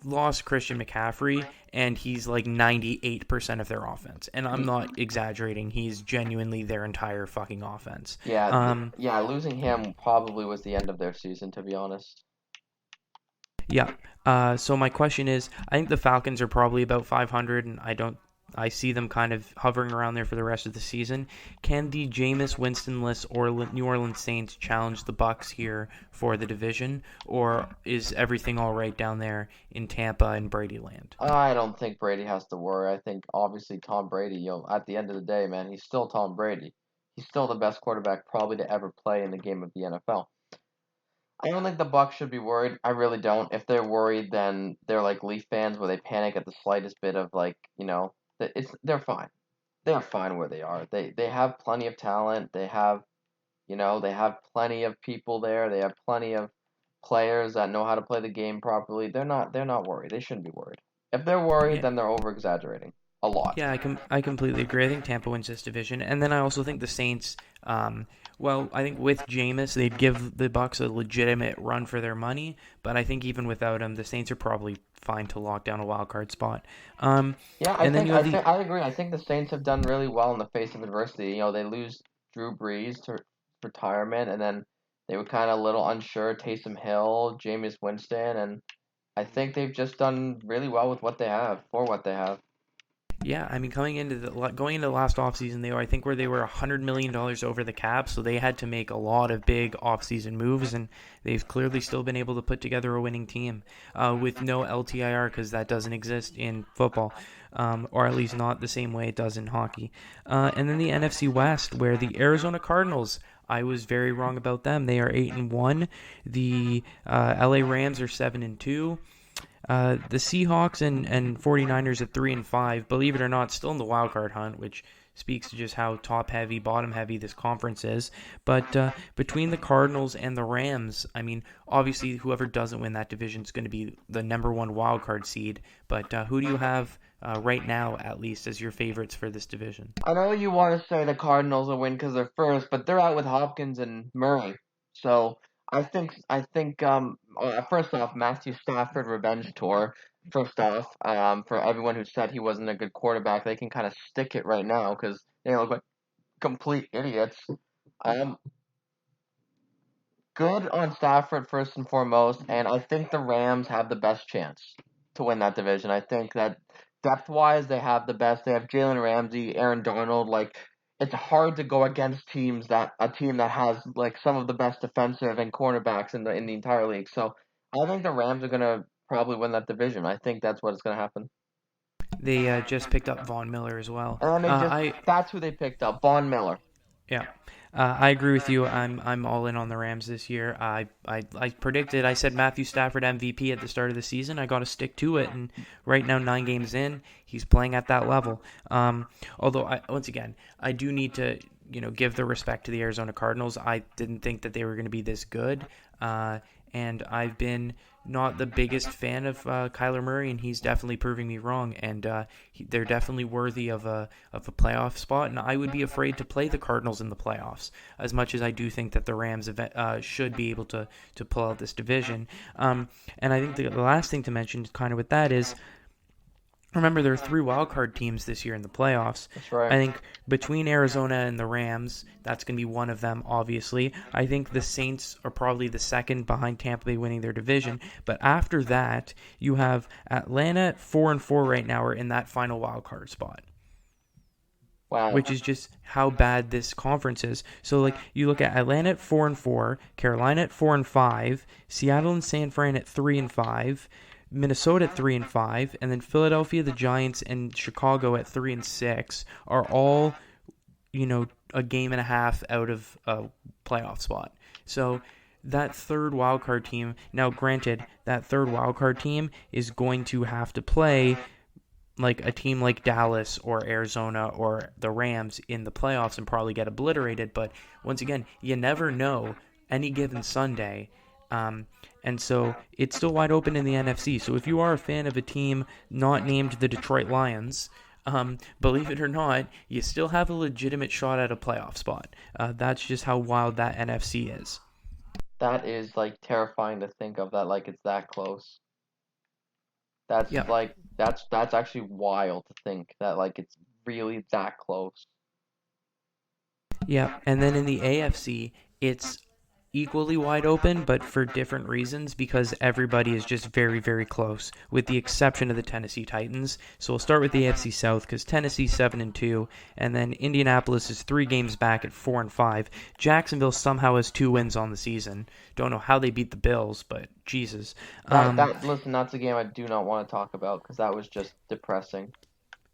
lost Christian McCaffrey and he's like 98% of their offense. And I'm not exaggerating. He's genuinely their entire fucking offense. Yeah, losing him probably was the end of their season, to be honest. Yeah. So my question is, I think the Falcons are probably about 500 and I see them kind of hovering around there for the rest of the season. Can the Jameis Winston-less New Orleans Saints challenge the Bucks here for the division, or is everything all right down there in Tampa and Brady land? I don't think Brady has to worry. I think obviously Tom Brady, at the end of the day, man, he's still Tom Brady. He's still the best quarterback probably to ever play in the game of the NFL. I don't think the Bucks should be worried. I really don't. If they're worried, then they're like Leaf fans where they panic at the slightest bit of they're fine. They're fine where they are. They have plenty of talent. They have plenty of people there. They have plenty of players that know how to play the game properly. They're not worried. They shouldn't be worried. If they're worried, Yeah. then they're over exaggerating a lot. Yeah, I completely agree. I think Tampa wins this division, and then I also think the Saints. I think with Jameis, they'd give the Bucks a legitimate run for their money. But I think even without him, the Saints are probably fine to lock down a wild card spot. Yeah, And then you have I agree. I think the Saints have done really well in the face of adversity. They lose Drew Brees to retirement, and then they were kind of a little unsure. Taysom Hill, Jameis Winston, and I think they've just done really well with what they have for what they have. Yeah, I mean, going into the last offseason, I think where they were $100 million over the cap, so they had to make a lot of big offseason moves, and they've clearly still been able to put together a winning team with no LTIR because that doesn't exist in football, or at least not the same way it does in hockey. And then the NFC West, where the Arizona Cardinals, I was very wrong about them. They are 8-1. The LA Rams are 7-2. The Seahawks and 49ers at 3-5, believe it or not, still in the wild card hunt, which speaks to just how top heavy, bottom heavy this conference is. But between the Cardinals and the Rams, I mean, obviously whoever doesn't win that division is going to be the number one wild card seed. But who do you have right now, at least, as your favorites for this division? I know you want to say the Cardinals will win because they're first, but they're out with Hopkins and Murray. So first off, Matthew Stafford revenge tour. First off, for everyone who said he wasn't a good quarterback, they can kind of stick it right now because they look like complete idiots. Good on Stafford first and foremost, and I think the Rams have the best chance to win that division. I think that depth-wise, they have the best. They have Jalen Ramsey, Aaron Donald. Like, it's hard to go against a team that has like some of the best defensive and cornerbacks in the entire league. So I think the Rams are gonna probably win that division. I think that's what's gonna happen. They just picked up Von Miller as well. And that's who they picked up, Von Miller. Yeah. I agree with you. I'm all in on the Rams this year. I predicted. I said Matthew Stafford MVP at the start of the season. I got to stick to it, and right now 9 games in, he's playing at that level. Although once again, I do need to give the respect to the Arizona Cardinals. I didn't think that they were going to be this good. And I've been not the biggest fan of Kyler Murray, and he's definitely proving me wrong. And they're definitely worthy of a playoff spot. And I would be afraid to play the Cardinals in the playoffs, as much as I do think that the Rams should be able to pull out this division. And I think the last thing to mention, kind of with that, is, remember, there are 3 wildcard teams this year in the playoffs. That's right. I think between Arizona and the Rams, that's going to be one of them, obviously. I think the Saints are probably the second behind Tampa Bay winning their division. But after that, you have Atlanta at 4-4 right now, are in that final wildcard spot. Wow. Which is just how bad this conference is. So, like, you look at Atlanta at 4-4, Carolina at 4-5, Seattle and San Fran at 3-5, Minnesota at 3-5, and then Philadelphia, the Giants, and Chicago at 3-6 are all, a game and a half out of a playoff spot. So that third wildcard team, now granted, that third wildcard team is going to have to play like a team like Dallas or Arizona or the Rams in the playoffs and probably get obliterated. But once again, you never know any given Sunday. And so it's still wide open in the NFC. So if you are a fan of a team not named the Detroit Lions, believe it or not, you still have a legitimate shot at a playoff spot. That's just how wild that NFC is. That is like terrifying to think of, that like it's that close. That's like that's actually wild to think that like it's really that close. Yeah, and then in the AFC, it's equally wide open, but for different reasons, because everybody is just very, very close, with the exception of the Tennessee Titans. So we'll start with the AFC South, because Tennessee's 7-2, and then Indianapolis is 3 games back at 4-5. Jacksonville somehow has 2 wins on the season. Don't know how they beat the Bills, but Jesus. Listen, that's a game I do not want to talk about, because that was just depressing.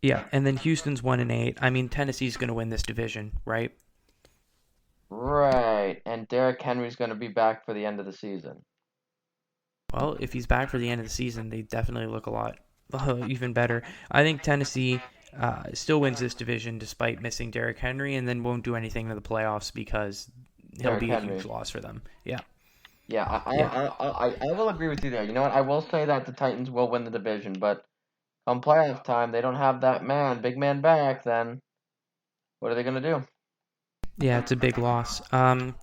Yeah, and then Houston's 1-8. I mean, Tennessee's going to win this division, right? Right, and Derrick Henry's going to be back for the end of the season. Well, if he's back for the end of the season, they definitely look a lot even better. I think Tennessee still wins this division despite missing Derrick Henry, and then won't do anything in the playoffs because he'll be a huge loss for them. Yeah. Yeah, I will agree with you there. You know what? I will say that the Titans will win the division, but come playoff time, they don't have that big man back, then what are they going to do? Yeah, it's a big loss. And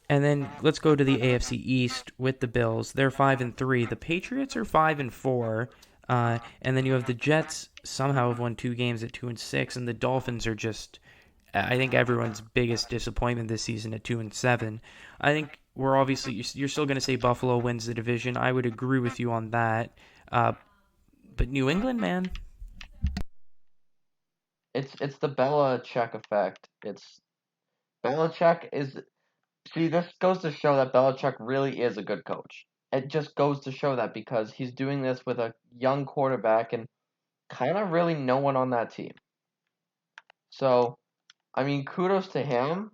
then let's go to the AFC East with the Bills. They're 5-3. The Patriots are 5-4. And then you have the Jets somehow have won 2 games at 2-6, and the Dolphins are just, I think, everyone's biggest disappointment this season at 2-7. I think you're still going to say Buffalo wins the division. I would agree with you on that. But New England, man. It's the Belichick effect. This goes to show that Belichick really is a good coach. It just goes to show that because he's doing this with a young quarterback and kind of really no one on that team. So, I mean, kudos to him.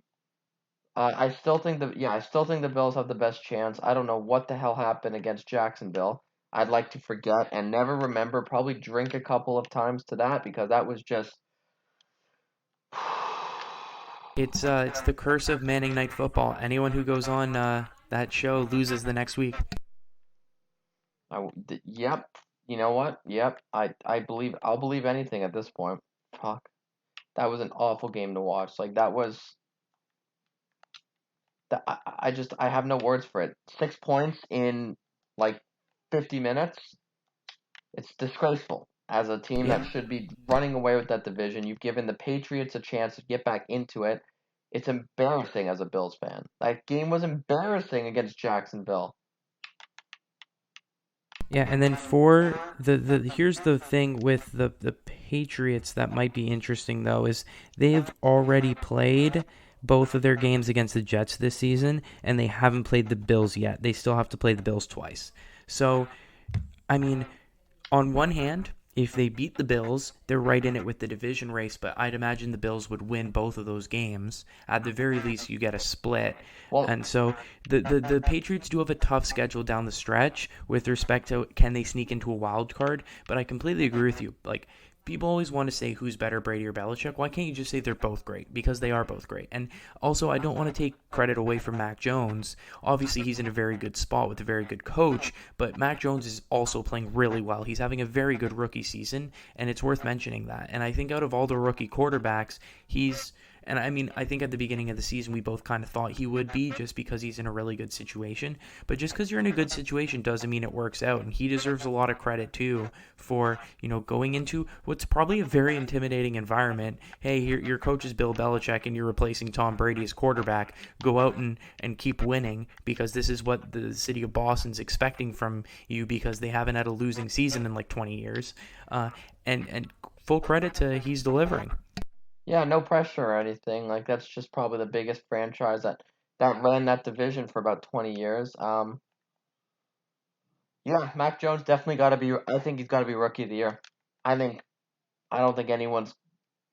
I still think the Bills have the best chance. I don't know what the hell happened against Jacksonville. I'd like to forget and never remember. Probably drink a couple of times to that, because that was just. It's the curse of Manning Night Football. Anyone who goes on that show loses the next week. Yep. You know what? Yep. I'll believe anything at this point. Fuck. That was an awful game to watch. Like, that was. I have no words for it. 6 points in like 50 minutes. It's disgraceful. As a team that should be running away with that division, you've given the Patriots a chance to get back into it. It's embarrassing as a Bills fan. That game was embarrassing against Jacksonville. Yeah, and then for here's the thing with the Patriots that might be interesting, though, is they've already played both of their games against the Jets this season, and they haven't played the Bills yet. They still have to play the Bills twice. So, I mean, on one hand, if they beat the Bills, they're right in it with the division race, but I'd imagine the Bills would win both of those games. At the very least, you get a split. Well, and so the Patriots do have a tough schedule down the stretch with respect to can they sneak into a wild card, but I completely agree with you. Like, people always want to say who's better, Brady or Belichick. Why can't you just say they're both great? Because they are both great. And also, I don't want to take credit away from Mac Jones. Obviously, he's in a very good spot with a very good coach, but Mac Jones is also playing really well. He's having a very good rookie season, and it's worth mentioning that. And I think out of all the rookie quarterbacks, and I mean, I think at the beginning of the season, we both kind of thought he would be just because he's in a really good situation. But just because you're in a good situation doesn't mean it works out. And he deserves a lot of credit, too, for, going into what's probably a very intimidating environment. Hey, your coach is Bill Belichick and you're replacing Tom Brady as quarterback. Go out and keep winning because this is what the city of Boston's expecting from you because they haven't had a losing season in like 20 years. And full credit to he's delivering. Yeah, no pressure or anything. Like that's just probably the biggest franchise that ran that division for about 20 years. Yeah, Mac Jones definitely got to be. I think he's got to be rookie of the year. I think I don't think anyone's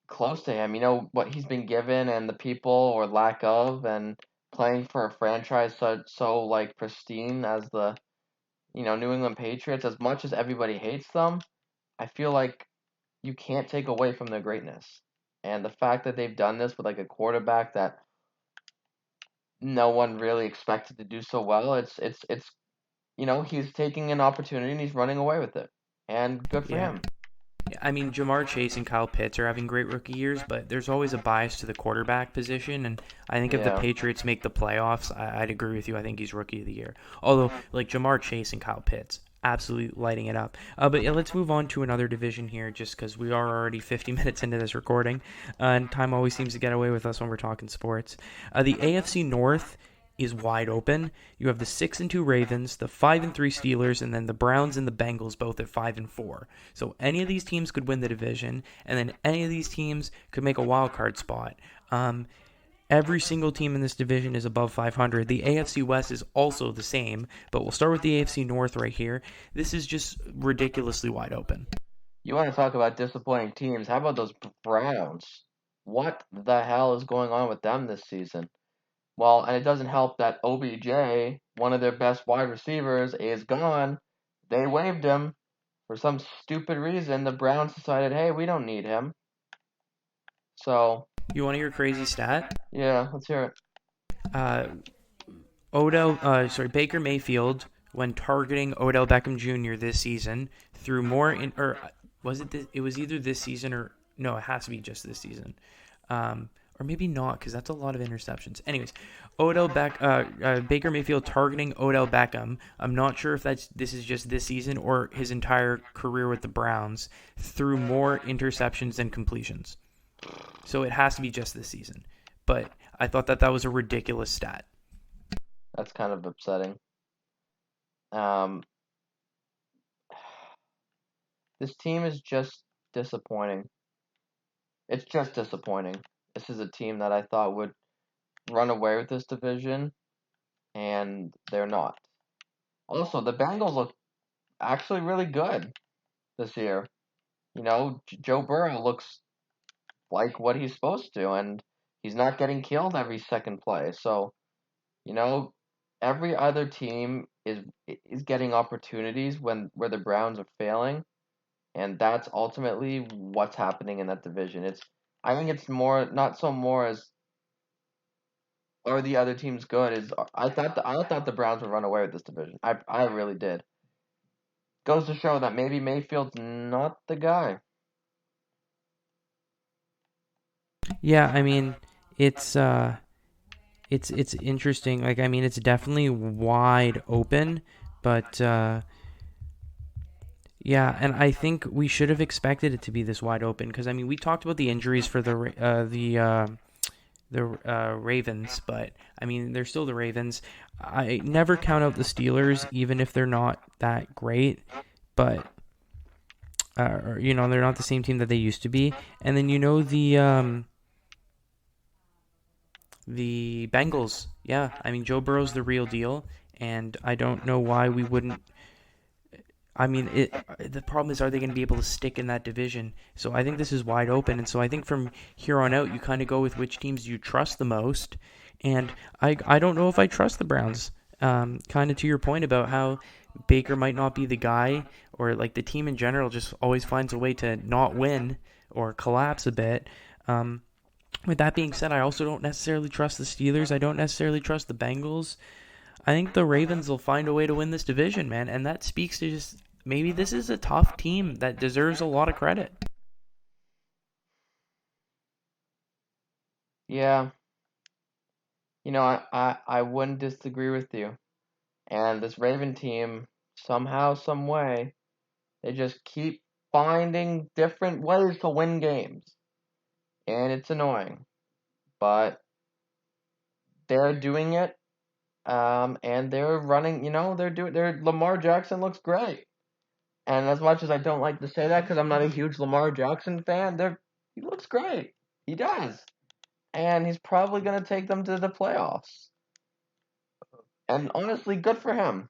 close to him. You know what he's been given and the people or lack of, and playing for a franchise so like pristine as the New England Patriots. As much as everybody hates them, I feel like you can't take away from their greatness. And the fact that they've done this with like a quarterback that no one really expected to do so well, it's he's taking an opportunity and he's running away with it. And good for Yeah. him. I mean, Jamar Chase and Kyle Pitts are having great rookie years, but there's always a bias to the quarterback position. And I think if the Yeah. Patriots make the playoffs, I'd agree with you. I think he's rookie of the year. Although, like Jamar Chase and Kyle Pitts, absolutely lighting it up. But yeah, let's move on to another division here, just because we are already 50 minutes into this recording, and time always seems to get away with us when we're talking sports. The AFC North is wide open. You have the 6-2 Ravens, the 5-3 Steelers, and then the Browns and the Bengals both at 5-4. So any of these teams could win the division, and then any of these teams could make a wild card spot. Every single team in this division is above 500. The AFC West is also the same, but we'll start with the AFC North right here. This is just ridiculously wide open. You want to talk about disappointing teams? How about those Browns? What the hell is going on with them this season? Well, and it doesn't help that OBJ, one of their best wide receivers, is gone. They waived him for some stupid reason. The Browns decided, hey, we don't need him. So, You want to hear a crazy stat? yeah, let's hear it. Baker Mayfield, when targeting Odell Beckham Jr. this season, threw more in, or was it this? It was either this season or no, it has to be just this season, or maybe not because that's a lot of interceptions. Anyways, Baker Mayfield targeting Odell Beckham. I'm not sure if this is just this season or his entire career with the Browns. Threw more interceptions than completions, so it has to be just this season. But I thought that was a ridiculous stat. That's kind of upsetting. This team is just disappointing. It's just disappointing. This is a team that I thought would run away with this division, and they're not. Also, the Bengals look actually really good this year. Joe Burrow looks like what he's supposed to, and he's not getting killed every second play. So, every other team is getting opportunities where the Browns are failing, and that's ultimately what's happening in that division. I think it's more not so more as are the other teams good? Is I thought the Browns would run away with this division. I really did. Goes to show that maybe Mayfield's not the guy. Yeah, I mean, it's interesting. Like, I mean, it's definitely wide open, but yeah, and I think we should have expected it to be this wide open because I mean, we talked about the injuries for the Ravens, but I mean, they're still the Ravens. I never count out the Steelers, even if they're not that great, but they're not the same team that they used to be. And then the Bengals, yeah, I mean, Joe Burrow's the real deal, and I don't know why we wouldn't. I mean, the problem is, are they going to be able to stick in that division? So I think this is wide open, and so I think from here on out, you kind of go with which teams you trust the most, and I don't know if I trust the Browns. Kind of to your point about how Baker might not be the guy, or like the team in general just always finds a way to not win or collapse a bit. With that being said, I also don't necessarily trust the Steelers. I don't necessarily trust the Bengals. I think the Ravens will find a way to win this division, man, and that speaks to just maybe this is a tough team that deserves a lot of credit. Yeah, I wouldn't disagree with you. And this Raven team, somehow, some way, they just keep finding different ways to win games. And it's annoying. But they're doing it. And they're running, Lamar Jackson looks great. And as much as I don't like to say that because I'm not a huge Lamar Jackson fan, he looks great. He does. And he's probably going to take them to the playoffs. And honestly, good for him.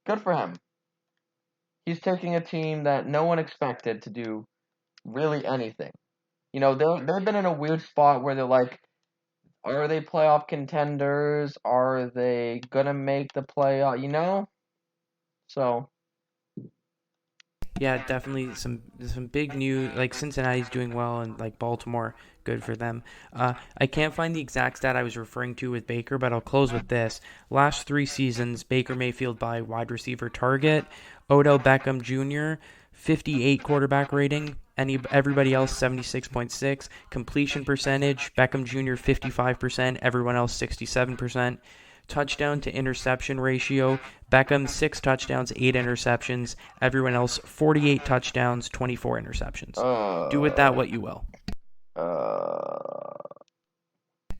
Good for him. He's taking a team that no one expected to do really anything. They've been in a weird spot where they're like, are they playoff contenders? Are they going to make the playoff? So, Yeah, definitely some big news. Like Cincinnati's doing well, and like Baltimore, good for them. I can't find the exact stat I was referring to with Baker, but I'll close with this. Last 3 seasons, Baker Mayfield by wide receiver target, Odell Beckham Jr. 58 quarterback rating. Everybody else 76.6. Completion percentage, Beckham Jr. 55%, everyone else 67%. Touchdown to interception ratio, Beckham 6 touchdowns, 8 interceptions. Everyone else 48 touchdowns, 24 interceptions. Do with that what you will.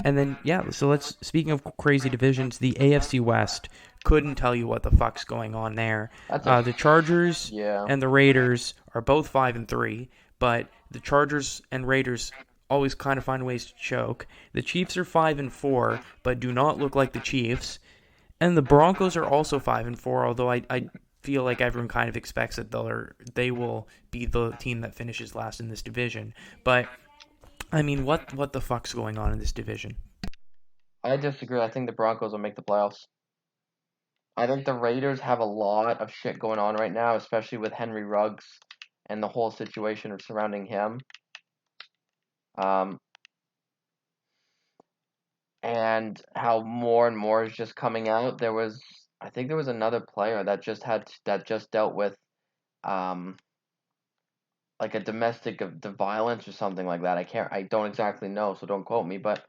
And then so speaking of crazy divisions, the AFC West, couldn't tell you what the fuck's going on there. The Chargers and the Raiders are both 5-3, but the Chargers and Raiders always kind of find ways to choke. The Chiefs are 5-4, but do not look like the Chiefs. And the Broncos are also 5-4, although I feel like everyone kind of expects that they will be the team that finishes last in this division. But I mean, what the fuck's going on in this division? I disagree. I think the Broncos will make the playoffs. I think the Raiders have a lot of shit going on right now, especially with Henry Ruggs and the whole situation surrounding him. And how more and more is just coming out. I think there was another player that just dealt with, like a domestic the violence or something like that. I don't exactly know, so don't quote me. But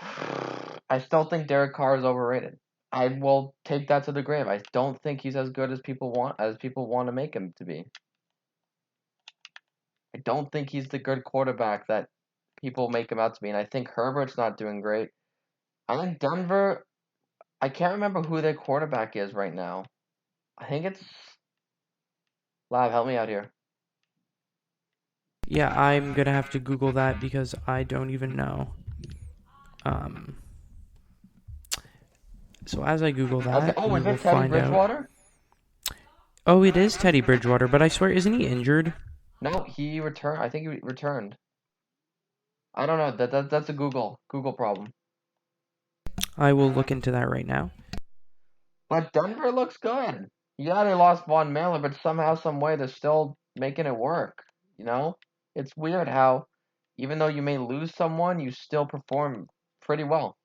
I still think Derek Carr is overrated. I will take that to the grave. I don't think he's as good as people want to make him to be. I don't think he's the good quarterback that people make him out to be, and I think Herbert's not doing great. I think Denver, I can't remember who their quarterback is right now. I think it's Lav, help me out here. Yeah, I'm gonna have to Google that because I don't even know. So as I Google that, okay. we Is will it Teddy find Bridgewater? Oh, it is Teddy Bridgewater, but I swear, isn't he injured? No, he returned. I think he returned. I don't know. That's a Google problem. I will look into that right now. But Denver looks good. Yeah, they lost Von Miller, but somehow, some way, they're still making it work. It's weird how, even though you may lose someone, you still perform pretty well.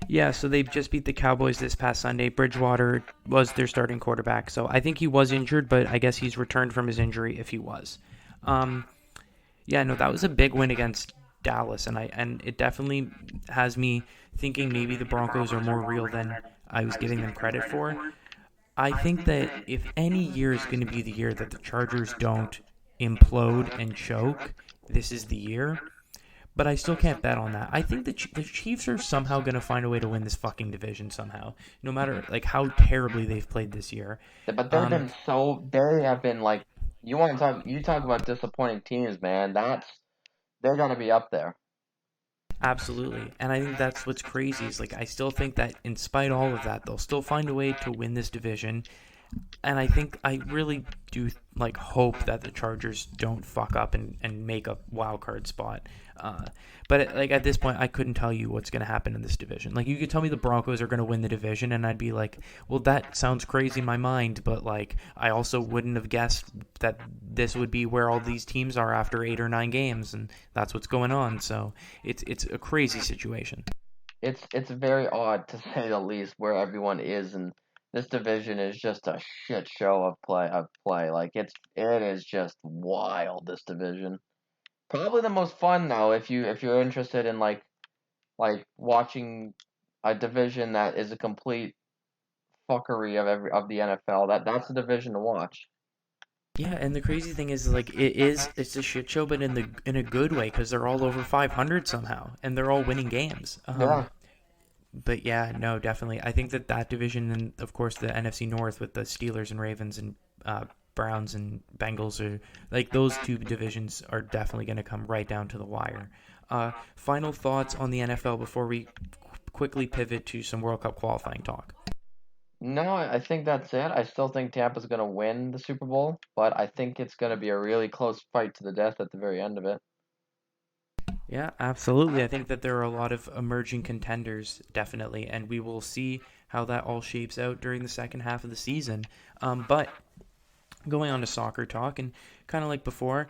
Yeah, so they just beat the Cowboys this past Sunday. Bridgewater was their starting quarterback, so I think he was injured, but I guess he's returned from his injury if he was. That was a big win against Dallas, and it definitely has me thinking maybe the Broncos are more real than I was giving them credit for. I think that if any year is going to be the year that the Chargers don't implode and choke, this is the year. But I still can't bet on that. I think the Chiefs are somehow going to find a way to win this fucking division somehow, no matter like how terribly they've played this year. But they have been like, you talk about disappointing teams, man. They're gonna be up there. Absolutely, and I think that's what's crazy is like I still think that in spite of all of that, they'll still find a way to win this division. And I really do like hope that the Chargers don't fuck up and make a wild card spot. Uh, but like at this point, I couldn't tell you what's going to happen in this division. Like you could tell me the Broncos are going to win the division, and I'd be like, well, that sounds crazy in my mind. But like, I also wouldn't have guessed that this would be where all these teams are after 8 or 9 games, and that's what's going on. So it's a crazy situation. It's very odd to say the least where everyone is, and this division is just a shit show of play. Like it is just wild, this division. Probably the most fun though if you're interested in like watching a division that is a complete fuckery of the NFL. That's the division to watch. Yeah, and the crazy thing is, like, it's a shit show, but in a good way because they're all over 500 somehow, and they're all winning games. Yeah. But yeah, no, definitely, I think that division, and of course the NFC North with the Steelers and Ravens and Browns and Bengals are like those two divisions are definitely going to come right down to the wire. Final thoughts on the NFL before we quickly pivot to some World Cup qualifying talk. No, I think that's it. I still think Tampa's going to win the Super Bowl, but I think it's going to be a really close fight to the death at the very end of it. Yeah, absolutely. I think that there are a lot of emerging contenders, definitely, and we will see how that all shapes out during the second half of the season. But going on to soccer talk, and kind of like before,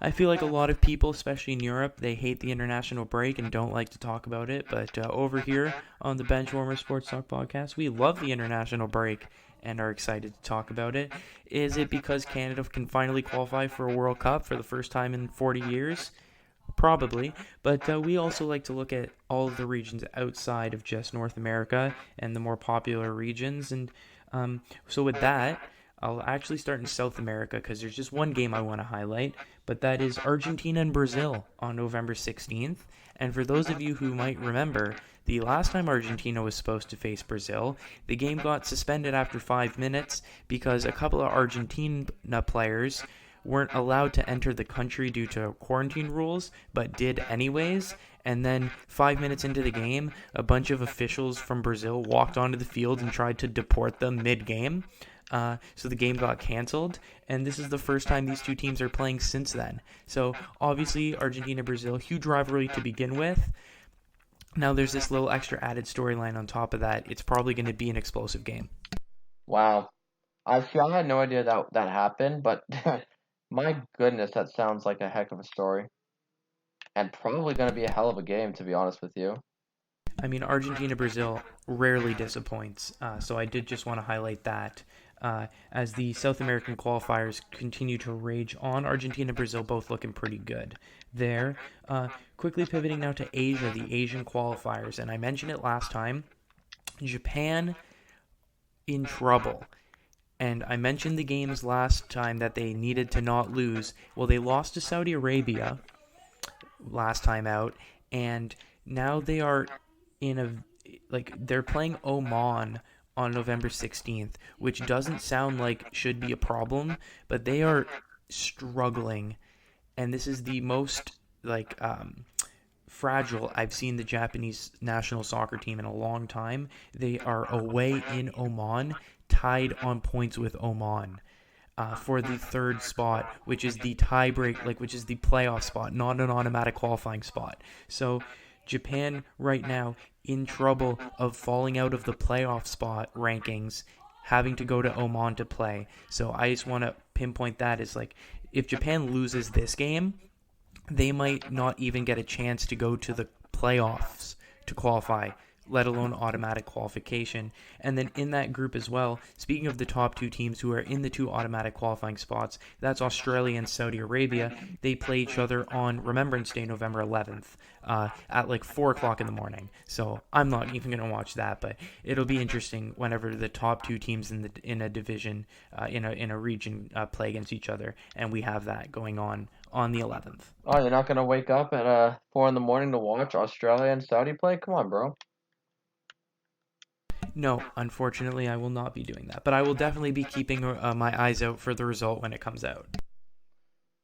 I feel like a lot of people, especially in Europe, they hate the international break and don't like to talk about it. But over here on the Benchwarmers Sports Talk podcast, we love the international break and are excited to talk about it. Is it because Canada can finally qualify for a World Cup for the first time in 40 years? Probably, but we also like to look at all of the regions outside of just North America and the more popular regions. And so, with that, I'll actually start in South America because there's just one game I want to highlight, but that is Argentina and Brazil on November 16th. And for those of you who might remember, the last time Argentina was supposed to face Brazil, the game got suspended after 5 minutes because a couple of Argentina players weren't allowed to enter the country due to quarantine rules, but did anyways. And then 5 minutes into the game, a bunch of officials from Brazil walked onto the field and tried to deport them mid-game. So the game got canceled, and this is the first time these two teams are playing since then. So obviously, Argentina-Brazil, huge rivalry to begin with. Now there's this little extra added storyline on top of that. It's probably going to be an explosive game. Wow. I had no idea that happened, but my goodness, that sounds like a heck of a story. And probably going to be a hell of a game, to be honest with you. I mean, Argentina Brazil rarely disappoints, so I did just want to highlight that. As the South American qualifiers continue to rage on, Argentina Brazil both looking pretty good there. Quickly pivoting now to Asia, the Asian qualifiers, and I mentioned it last time. Japan in trouble. And I mentioned the games last time that they needed to not lose. Well, they lost to Saudi Arabia last time out, and now they are in a they're playing Oman on November 16th, which doesn't sound like should be a problem, but they are struggling, and this is the most fragile I've seen the Japanese national soccer team in a long time. They are away in Oman, tied on points with Oman. For the third spot, which is the tiebreak, which is the playoff spot, not an automatic qualifying spot. So Japan right now in trouble of falling out of the playoff spot rankings, having to go to Oman to play. So I just want to pinpoint that as if Japan loses this game, they might not even get a chance to go to the playoffs to qualify, let alone automatic qualification. And then in that group as well, speaking of the top two teams who are in the two automatic qualifying spots, that's Australia and Saudi Arabia. They play each other on Remembrance Day, November 11th, at 4 o'clock in the morning. So I'm not even going to watch that, but it'll be interesting whenever the top two teams in a division, in a region, play against each other, and we have that going on the 11th. Oh, you're not going to wake up at 4 in the morning to watch Australia and Saudi play? Come on, bro. No, unfortunately, I will not be doing that. But I will definitely be keeping my eyes out for the result when it comes out.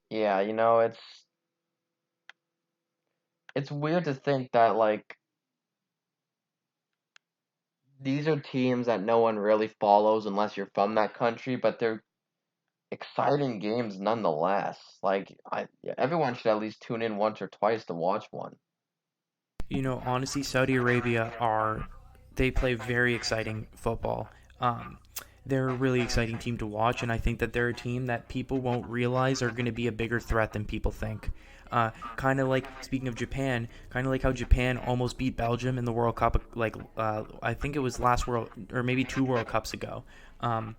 Yeah, it's weird to think that these are teams that no one really follows unless you're from that country, but they're exciting games nonetheless. Everyone should at least tune in once or twice to watch one. Honestly, Saudi Arabia they play very exciting football. Um, they're a really exciting team to watch, and I think that they're a team that people won't realize are going to be a bigger threat than people think. Kind of like, speaking of Japan, kind of like how Japan almost beat Belgium in the World Cup, I think it was last World, or maybe 2 World Cups ago. Um,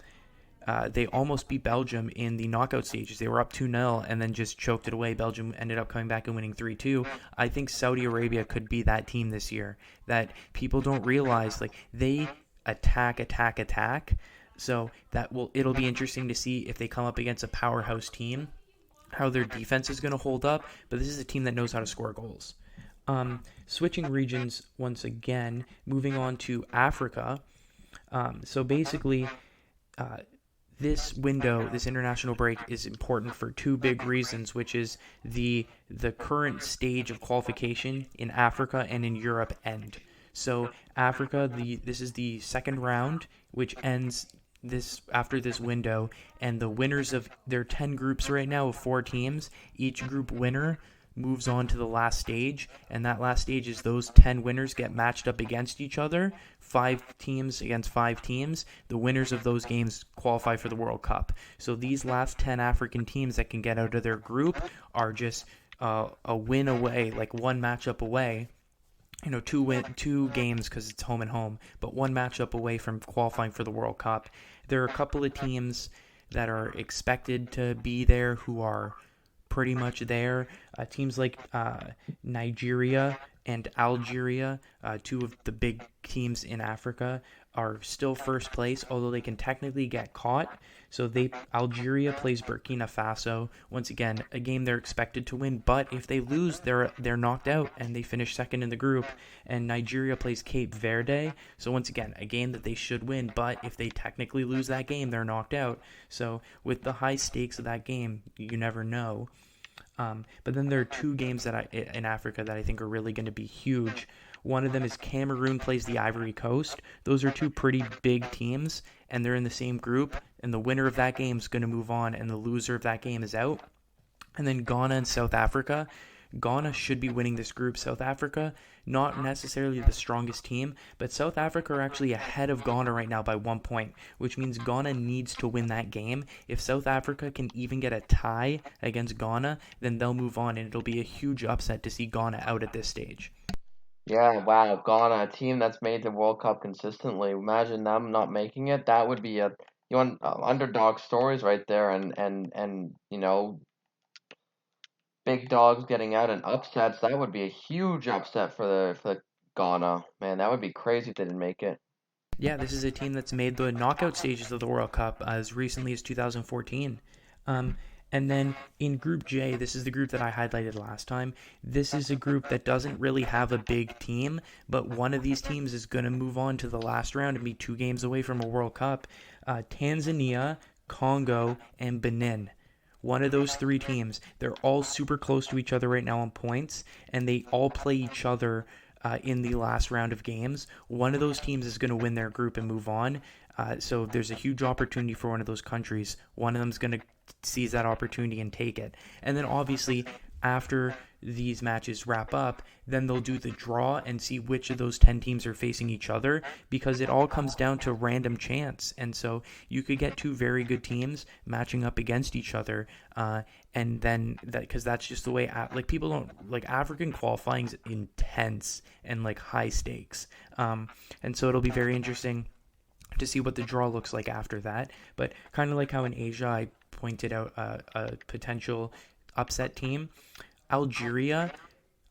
they almost beat Belgium in the knockout stages. They were up 2-0 and then just choked it away. Belgium ended up coming back and winning 3-2. I think Saudi Arabia could be that team this year that people don't realize. Like, they attack. So it'll be interesting to see if they come up against a powerhouse team, how their defense is going to hold up. But this is a team that knows how to score goals. Switching regions once again, moving on to Africa. So basically, this window, this international break, is important for two big reasons, which is the current stage of qualification in Africa and in Europe end. So Africa, this is the second round, which ends after this window, and the winners of their 10 groups right now of 4 teams, each group winner moves on to the last stage, and that last stage is those 10 winners get matched up against each other, 5 teams against 5 teams. The winners of those games qualify for the World Cup. So these last 10 African teams that can get out of their group are just a win away, like one matchup away. Two games because it's home and home, but one matchup away from qualifying for the World Cup. There are a couple of teams that are expected to be there who are pretty much there. Teams like Nigeria and Algeria, 2 of the big teams in Africa, are still first place, although they can technically get caught. So Algeria plays Burkina Faso. Once again, a game they're expected to win, but if they lose, they're knocked out and they finish second in the group. And Nigeria plays Cape Verde. So once again, a game that they should win, but if they technically lose that game, they're knocked out. So with the high stakes of that game, you never know. But then there are 2 games in Africa that I think are really going to be huge. One of them is Cameroon plays the Ivory Coast. Those are 2 pretty big teams, and they're in the same group, and the winner of that game is going to move on, and the loser of that game is out. And then Ghana and South Africa. Ghana should be winning this group. South Africa, not necessarily the strongest team, but South Africa are actually ahead of Ghana right now by 1 point, which means Ghana needs to win that game. If South Africa can even get a tie against Ghana, then they'll move on, and it'll be a huge upset to see Ghana out at this stage. Yeah, wow, Ghana, a team that's made the World Cup consistently. Imagine them not making it. That would be underdog stories right there, and big dogs getting out and upsets. That would be a huge upset for Ghana. Man, that would be crazy if they didn't make it. Yeah, this is a team that's made the knockout stages of the World Cup as recently as 2014. And then in Group J, this is the group that I highlighted last time. This is a group that doesn't really have a big team, but one of these teams is going to move on to the last round and be 2 games away from a World Cup. Tanzania, Congo, and Benin. One of those 3 teams, they're all super close to each other right now on points, and they all play each other in the last round of games. One of those teams is going to win their group and move on. So there's a huge opportunity for one of those countries. One of them is going to seize that opportunity and take it. And then obviously after these matches wrap up, then they'll do the draw and see which of those 10 teams are facing each other, because it all comes down to random chance. And so you could get 2 very good teams matching up against each other, and then because that's just the way people don't like African qualifying's intense and like high stakes, and so it'll be very interesting to see what the draw looks like after that. But kind of like how in Asia I pointed out a potential upset team, Algeria.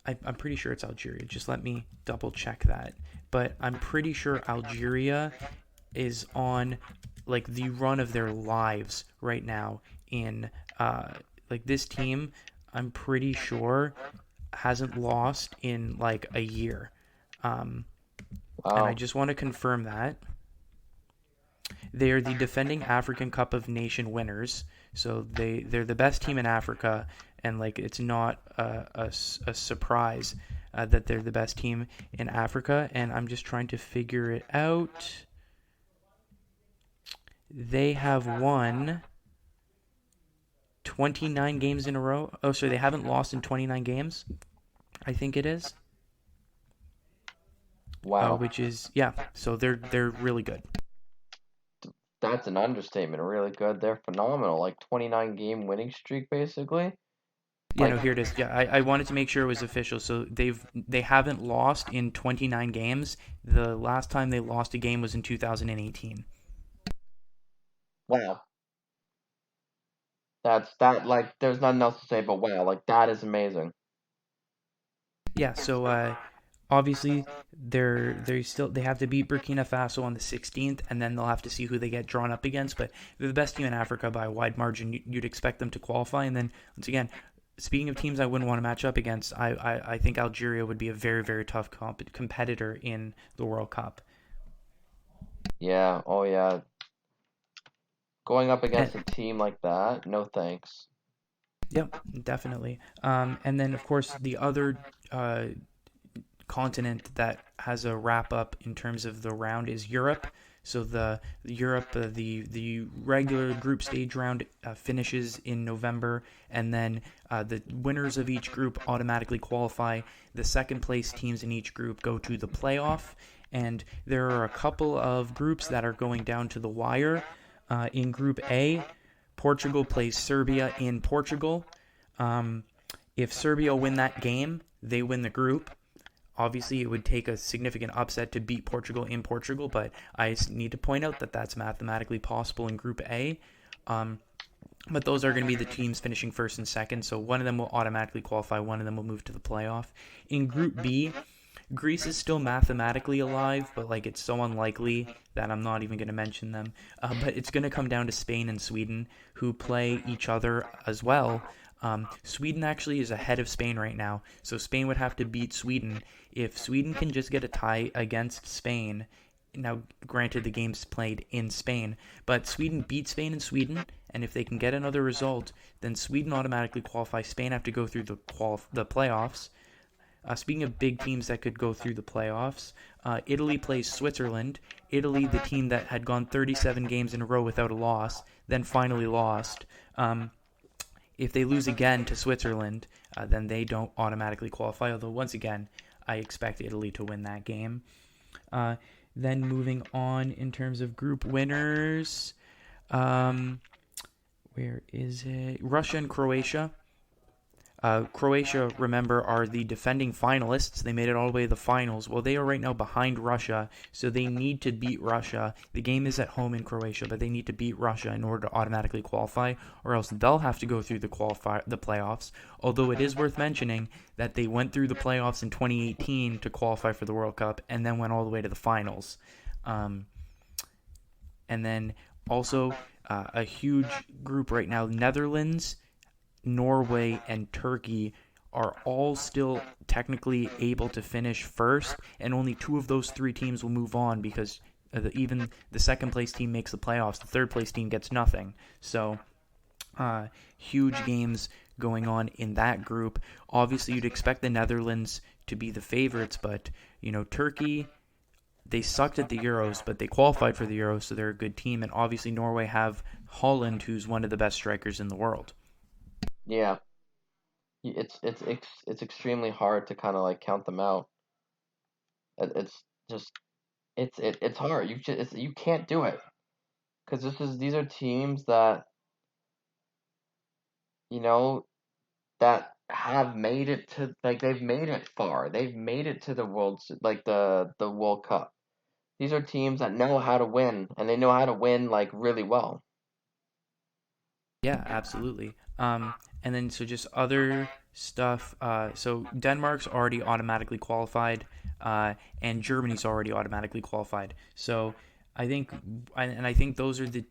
I'm pretty sure it's Algeria. Just let me double check that. But I'm pretty sure Algeria is on like the run of their lives right now in this team. I'm pretty sure hasn't lost in like a year. And I just want to confirm that. They are the defending African Cup of Nation winners, so they're the best team in Africa, and like it's not a surprise. that they're the best team in Africa, and I'm just trying to figure it out. They have won 29 games in a row. Oh, sorry, they haven't lost in 29 games, I think it is. Wow. Which is, yeah, so they're really good. That's an understatement. Really good. They're phenomenal. Like 29 game winning streak, basically. Yeah, no, here it is. Yeah, I wanted to make sure it was official. So they haven't lost in 29 games. The last time they lost a game was in 2018. Wow. Like there's nothing else to say but wow. Like that is amazing. Yeah, so obviously they have to beat Burkina Faso on the 16th, and then they'll have to see who they get drawn up against. But they're the best team in Africa by a wide margin. You'd expect them to qualify, and then once again, speaking of teams I wouldn't want to match up against, I think Algeria would be a very, very tough competitor in the World Cup. Yeah. Oh yeah. Going up against And, a team like that, no thanks. yep, definitely. And then of course the other continent that has a wrap up in terms of the round is Europe. So the regular group stage round finishes in November, and then the winners of each group automatically qualify. The second place teams in each group go to the playoff, and there are a couple of groups that are going down to the wire. In Group A, Portugal plays Serbia in Portugal. If Serbia win that game, they win the group. Obviously, it would take a significant upset to beat Portugal in Portugal, but I need to point out that that's mathematically possible in Group A. But those are going to be the teams finishing first and second, so one of them will automatically qualify, one of them will move to the playoff. In Group B, Greece is still mathematically alive, but like it's so unlikely that I'm not even going to mention them. But it's going to come down to Spain and Sweden, who play each other as well. Sweden actually is ahead of Spain right now, so Spain would have to beat Sweden. If Sweden can just get a tie against Spain, now granted the game's played in Spain, but Sweden beat Spain in Sweden, and if they can get another result, then Sweden automatically qualifies. Spain have to go through the playoffs. Speaking of big teams that could go through the playoffs, Italy plays Switzerland. Italy, the team that had gone 37 games in a row without a loss, then finally lost. If they lose again to Switzerland, then they don't automatically qualify. Although, once again, I expect Italy to win that game. Then moving on in terms of group winners, where is it? Russia and Croatia. Croatia, remember, are the defending finalists. They made it all the way to the finals. Well, they are right now behind Russia, so they need to beat Russia. The game is at home in Croatia, but they need to beat Russia in order to automatically qualify, or else they'll have to go through the playoffs. Although it is worth mentioning that they went through the playoffs in 2018 to qualify for the World Cup, and then went all the way to the finals. And then also a huge group right now, Netherlands, Norway, and Turkey are all still technically able to finish first, and only two of those three teams will move on because even the second place team makes the playoffs. The third place team gets nothing. So huge games going on in that group. Obviously, you'd expect the Netherlands to be the favorites, but Turkey, they sucked at the Euros, but they qualified for the Euros, so they're a good team. And obviously, Norway have Holland, who's one of the best strikers in the world. Yeah, it's extremely hard to kind of like count them out. It's just it's hard. You can't do it because these are teams that that have made it to like they've made it far. They've made it to the the World Cup. These are teams that know how to win, and they know how to win like really well. Yeah, absolutely. And then so just other stuff. So Denmark's already automatically qualified, and Germany's already automatically qualified. So I think those are the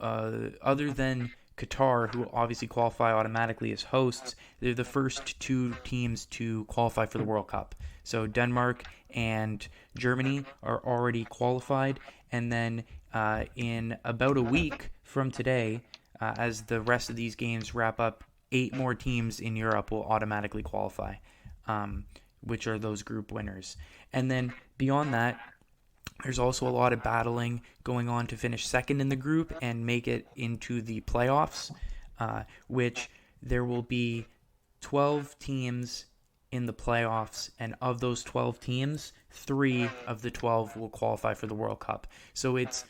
other than Qatar, who obviously qualify automatically as hosts, they're the first two teams to qualify for the World Cup. So Denmark and Germany are already qualified, and then in about a week from today, as the rest of these games wrap up, 8 more teams in Europe will automatically qualify, which are those group winners. And then beyond that, there's also a lot of battling going on to finish second in the group and make it into the playoffs, which there will be 12 teams in the playoffs, and of those 12 teams, 3 of the 12 will qualify for the World Cup. So it's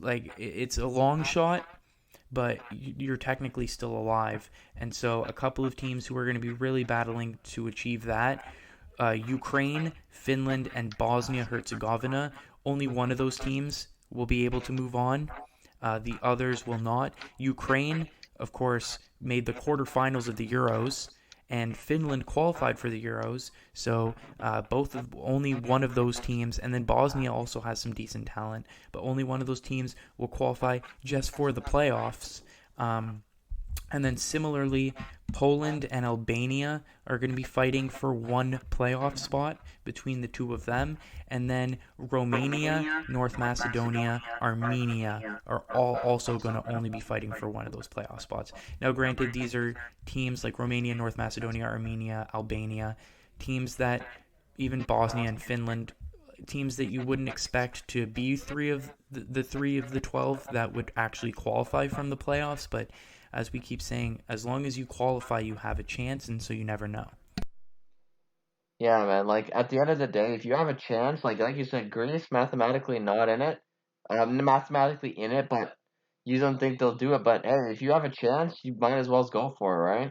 a long shot, but you're technically still alive. And so a couple of teams who are going to be really battling to achieve that, Ukraine, Finland, and Bosnia-Herzegovina. Only one of those teams will be able to move on. The others will not. Ukraine, of course, made the quarterfinals of the Euros, and Finland qualified for the Euros. So only one of those teams, and then Bosnia also has some decent talent, but only one of those teams will qualify just for the playoffs. And then similarly, Poland and Albania are going to be fighting for one playoff spot between the two of them. And then Romania, North Macedonia, Armenia are all also going to only be fighting for one of those playoff spots. Now, granted, these are teams like Romania, North Macedonia, Armenia, Albania, teams that even Bosnia and Finland, teams that you wouldn't expect to be three of the 12 that would actually qualify from the playoffs, but as we keep saying, as long as you qualify, you have a chance, and so you never know. Yeah, man. Like at the end of the day, if you have a chance, like you said, Greece mathematically not in it, mathematically in it, but you don't think they'll do it. But hey, if you have a chance, you might as well go for it, right?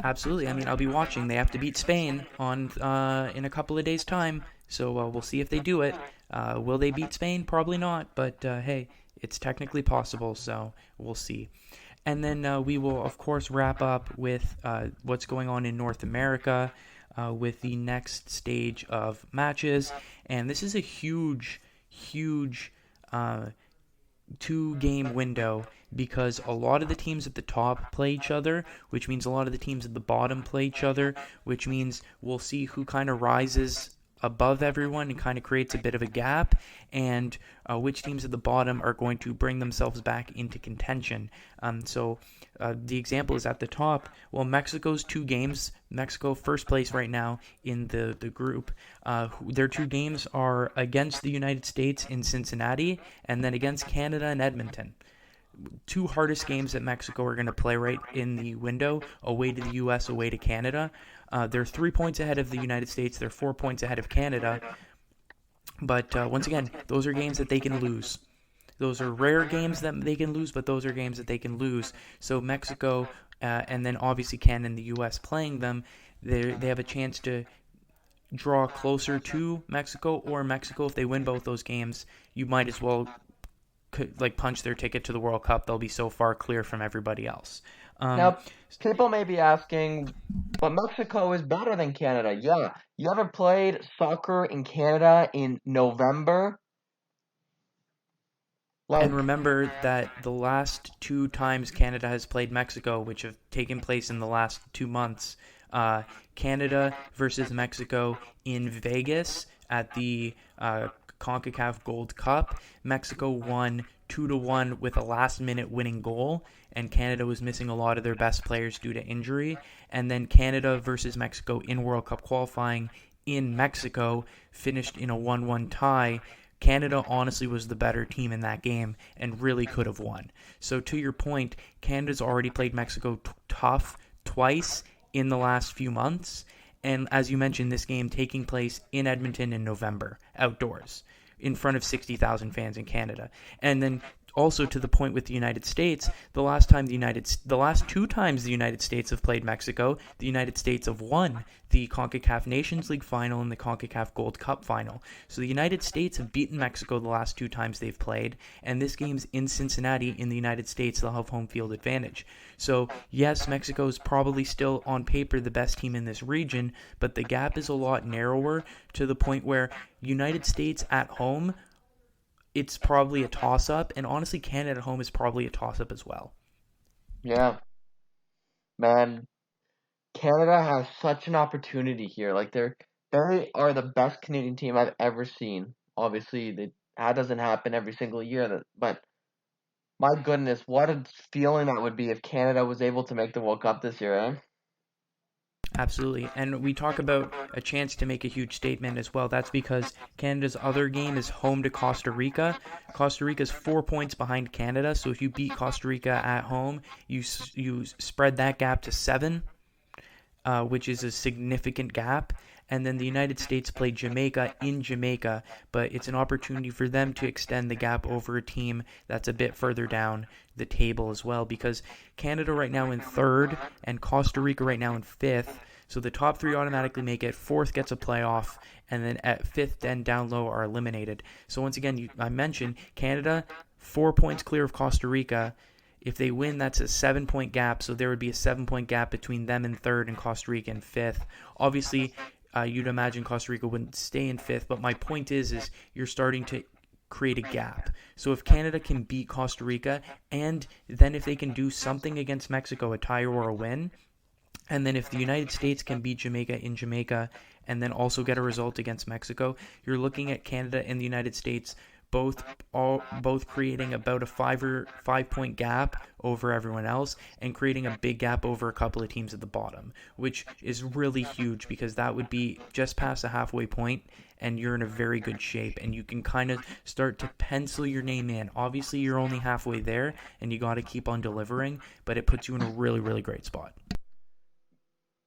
Absolutely. I mean, I'll be watching. They have to beat Spain on in a couple of days' time, so we'll see if they do it. Will they beat Spain? Probably not, but hey, it's technically possible, so we'll see. And then we will, of course, wrap up with what's going on in North America with the next stage of matches. And this is a huge, huge 2-game window because a lot of the teams at the top play each other, which means a lot of the teams at the bottom play each other, which means we'll see who kind of rises above everyone and kind of creates a bit of a gap, and which teams at the bottom are going to bring themselves back into contention. So the example is at the top. Well, Mexico's 2 games. Mexico first place right now in the group. Their 2 games are against the United States in Cincinnati and then against Canada in Edmonton. 2 hardest games that Mexico are going to play right in the window, away to the U.S., away to Canada. They're 3 points ahead of the United States. They're 4 points ahead of Canada. But once again, those are games that they can lose. Those are rare games that they can lose, but those are games that they can lose. So Mexico and then obviously Canada and the U.S. playing them, they have a chance to draw closer to Mexico, or Mexico, if they win both those games, you might as well punch their ticket to the World Cup. They'll be so far clear from everybody else. Now, people may be asking, but Mexico is better than Canada. Yeah. You ever played soccer in Canada in November? And remember that the last 2 times Canada has played Mexico, which have taken place in the last 2 months, Canada versus Mexico in Vegas at the CONCACAF Gold Cup, Mexico won 2-1 with a last-minute winning goal, and Canada was missing a lot of their best players due to injury. And then Canada versus Mexico in World Cup qualifying in Mexico finished in a 1-1 tie. Canada honestly was the better team in that game and really could have won. So to your point, Canada's already played Mexico tough twice in the last few months. And as you mentioned, this game taking place in Edmonton in November, outdoors, in front of 60,000 fans in Canada. And then also to the point with the United States, the last 2 times the United States have played Mexico, the United States have won the CONCACAF Nations League final and the CONCACAF Gold Cup final. So the United States have beaten Mexico the last 2 times they've played, and this game's in Cincinnati in the United States. They'll have home field advantage. So yes, Mexico is probably still on paper the best team in this region, but the gap is a lot narrower to the point where United States at home, it's probably a toss-up, and honestly, Canada at home is probably a toss-up as well. Yeah. Man, Canada has such an opportunity here. Like, they are the best Canadian team I've ever seen. Obviously, that doesn't happen every single year, but my goodness, what a feeling that would be if Canada was able to make the World Cup this year, eh? Absolutely. And we talk about a chance to make a huge statement as well. That's because Canada's other game is home to Costa Rica. Costa Rica is 4 points behind Canada. So if you beat Costa Rica at home, you spread that gap to 7, which is a significant gap. And then the United States play Jamaica in Jamaica, but it's an opportunity for them to extend the gap over a team that's a bit further down the table as well, because Canada right now in third and Costa Rica right now in fifth. So the top three automatically make it. Fourth gets a playoff, and then at fifth and down low are eliminated. So once again, I mentioned Canada 4 points clear of Costa Rica. If they win, that's a 7 point gap. So there would be a 7 point gap between them in third and Costa Rica in fifth. Obviously, you'd imagine Costa Rica wouldn't stay in fifth, but my point is you're starting to create a gap. So if Canada can beat Costa Rica, and then if they can do something against Mexico, a tie or a win, and then if the United States can beat Jamaica in Jamaica and then also get a result against Mexico, you're looking at Canada and the United States both creating about a 5 point gap over everyone else and creating a big gap over a couple of teams at the bottom, which is really huge because that would be just past the halfway point and you're in a very good shape and you can kind of start to pencil your name in. Obviously, you're only halfway there and you got to keep on delivering, but it puts you in a really, really great spot.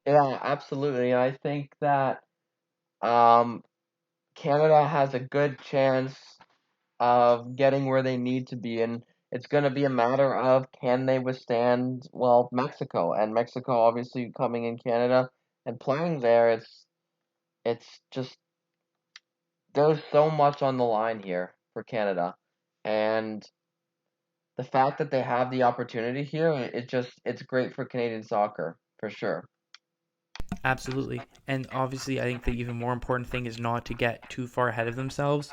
Yeah, absolutely. And I think that um, Canada has a good chance of getting where they need to be, and it's going to be a matter of can they withstand, well, Mexico, and Mexico obviously coming in Canada and playing there. It's just there's so much on the line here for Canada, and the fact that they have the opportunity here, it's great for Canadian soccer for sure. Absolutely. And obviously, I think the even more important thing is not to get too far ahead of themselves.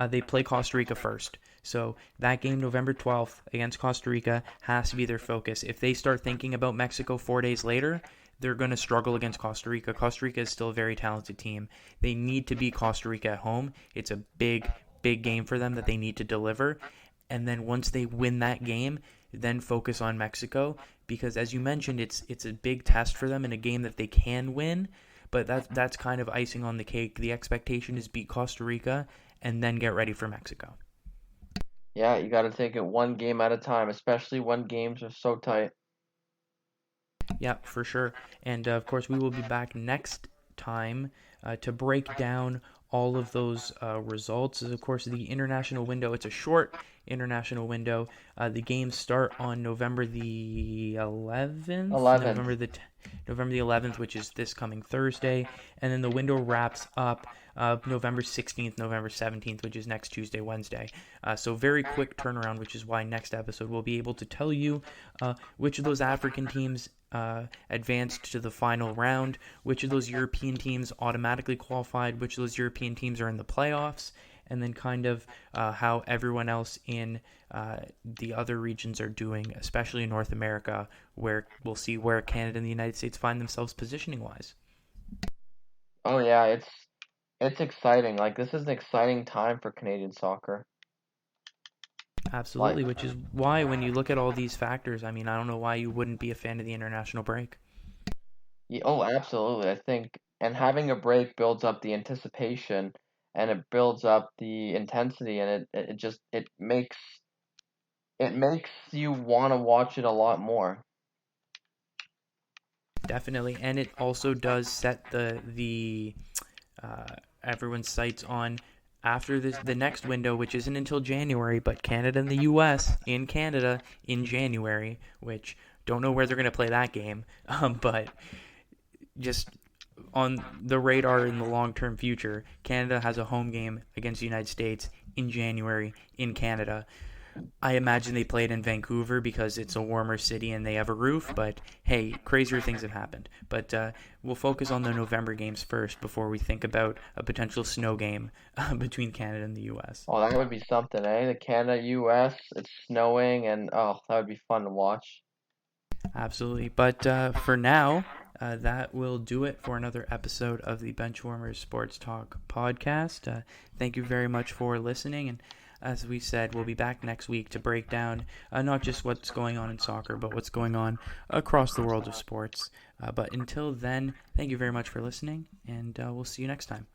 They play Costa Rica first. So that game, November 12th, against Costa Rica, has to be their focus. If they start thinking about Mexico 4 days later, they're going to struggle against Costa Rica. Costa Rica is still a very talented team. They need to beat Costa Rica at home. It's a big, big game for them that they need to deliver. And then once they win that game, then focus on Mexico because, as you mentioned, it's a big test for them in a game that they can win. But that's kind of icing on the cake. The expectation is beat Costa Rica and then get ready for Mexico. Yeah, you got to take it one game at a time, especially when games are so tight. Yeah, for sure. And of course, we will be back next time to break down all of those results. Of course, the international window, it's a short international window. The games start on November the 11th, 11th. November the 11th, which is this coming Thursday, and then the window wraps up November 16th, November 17th, which is next Tuesday, Wednesday. So very quick turnaround, which is why next episode we'll be able to tell you which of those African teams advanced to the final round, which of those European teams automatically qualified, which of those European teams are in the playoffs, and then kind of how everyone else in the other regions are doing, especially in North America, where we'll see where Canada and the United States find themselves positioning-wise. Oh yeah, it's exciting. Like this is an exciting time for Canadian soccer. Like Absolutely, which is why when you look at all these factors, I mean, I don't know why you wouldn't be a fan of the international break. yeah, oh, absolutely. I think and having a break builds up the anticipation and it builds up the intensity and it just it makes you want to watch it a lot more. Definitely, and it also does set the everyone's sights on after the next window, which isn't until January, but Canada and the U.S. in Canada in January, which don't know where they're going to play that game, but just on the radar in the long-term future, Canada has a home game against the United States in January in Canada. I imagine they played in Vancouver because it's a warmer city and they have a roof, but hey, crazier things have happened. But we'll focus on the November games first before we think about a potential snow game between Canada and the U.S. Oh, that would be something, eh? The Canada US, it's snowing and oh, that would be fun to watch. Absolutely. But for now, that will do it for another episode of the Benchwarmers Sports Talk podcast. Thank you very much for listening, and as we said, we'll be back next week to break down not just what's going on in soccer, but what's going on across the world of sports. But until then, thank you very much for listening, and we'll see you next time.